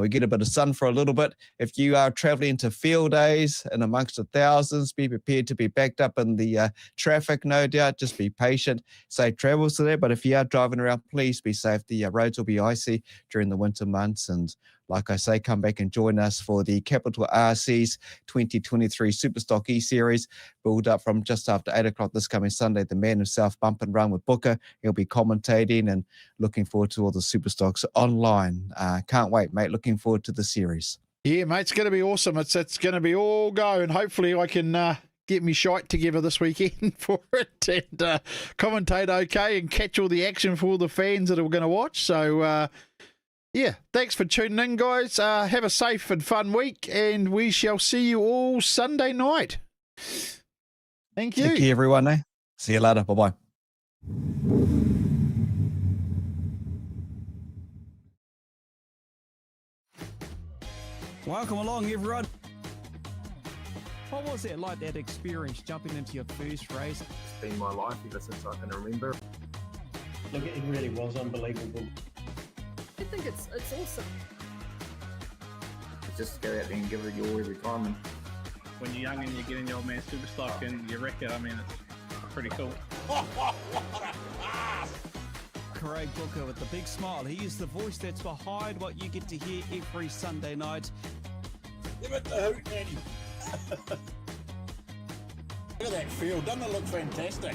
Speaker 1: We get a bit of sun for a little bit. If you are traveling to field days and amongst the thousands, be prepared to be backed up in the traffic, no doubt. Just be patient. Safe travels to there. But if you are driving around, please be safe. The roads will be icy during the winter months. And like I say, come back and join us for the Capital RC's 2023 Superstock E-Series, build up from just after 8 o'clock this coming Sunday. The man himself, Bump and Run with Booker. He'll be commentating, and looking forward to all the Superstocks online. Can't wait, mate. Looking forward to the series.
Speaker 7: Yeah, mate, it's going to be awesome. It's going to be all go, and hopefully I can get me shite together this weekend for it and commentate okay and catch all the action for all the fans that are going to watch. So, yeah, thanks for tuning in, guys. Have a safe and fun week, and we shall see you all Sunday night. Thank you.
Speaker 1: Take care, everyone. Eh? See you later. Bye-bye.
Speaker 12: Welcome along, everyone. What was it like, that experience jumping into your first race?
Speaker 2: It's been my life ever since I can remember.
Speaker 3: Look, it really was unbelievable.
Speaker 4: I think it's awesome.
Speaker 13: Just go out there and give it your all every time. And
Speaker 5: When you're young and you get in your old man Superstock and you wreck it, I mean, it's pretty cool.
Speaker 12: Craig Booker with the big smile. He is the voice that's behind what you get to hear every Sunday night.
Speaker 6: Give it the hoot, Nanny. Look at that field. Doesn't it look fantastic?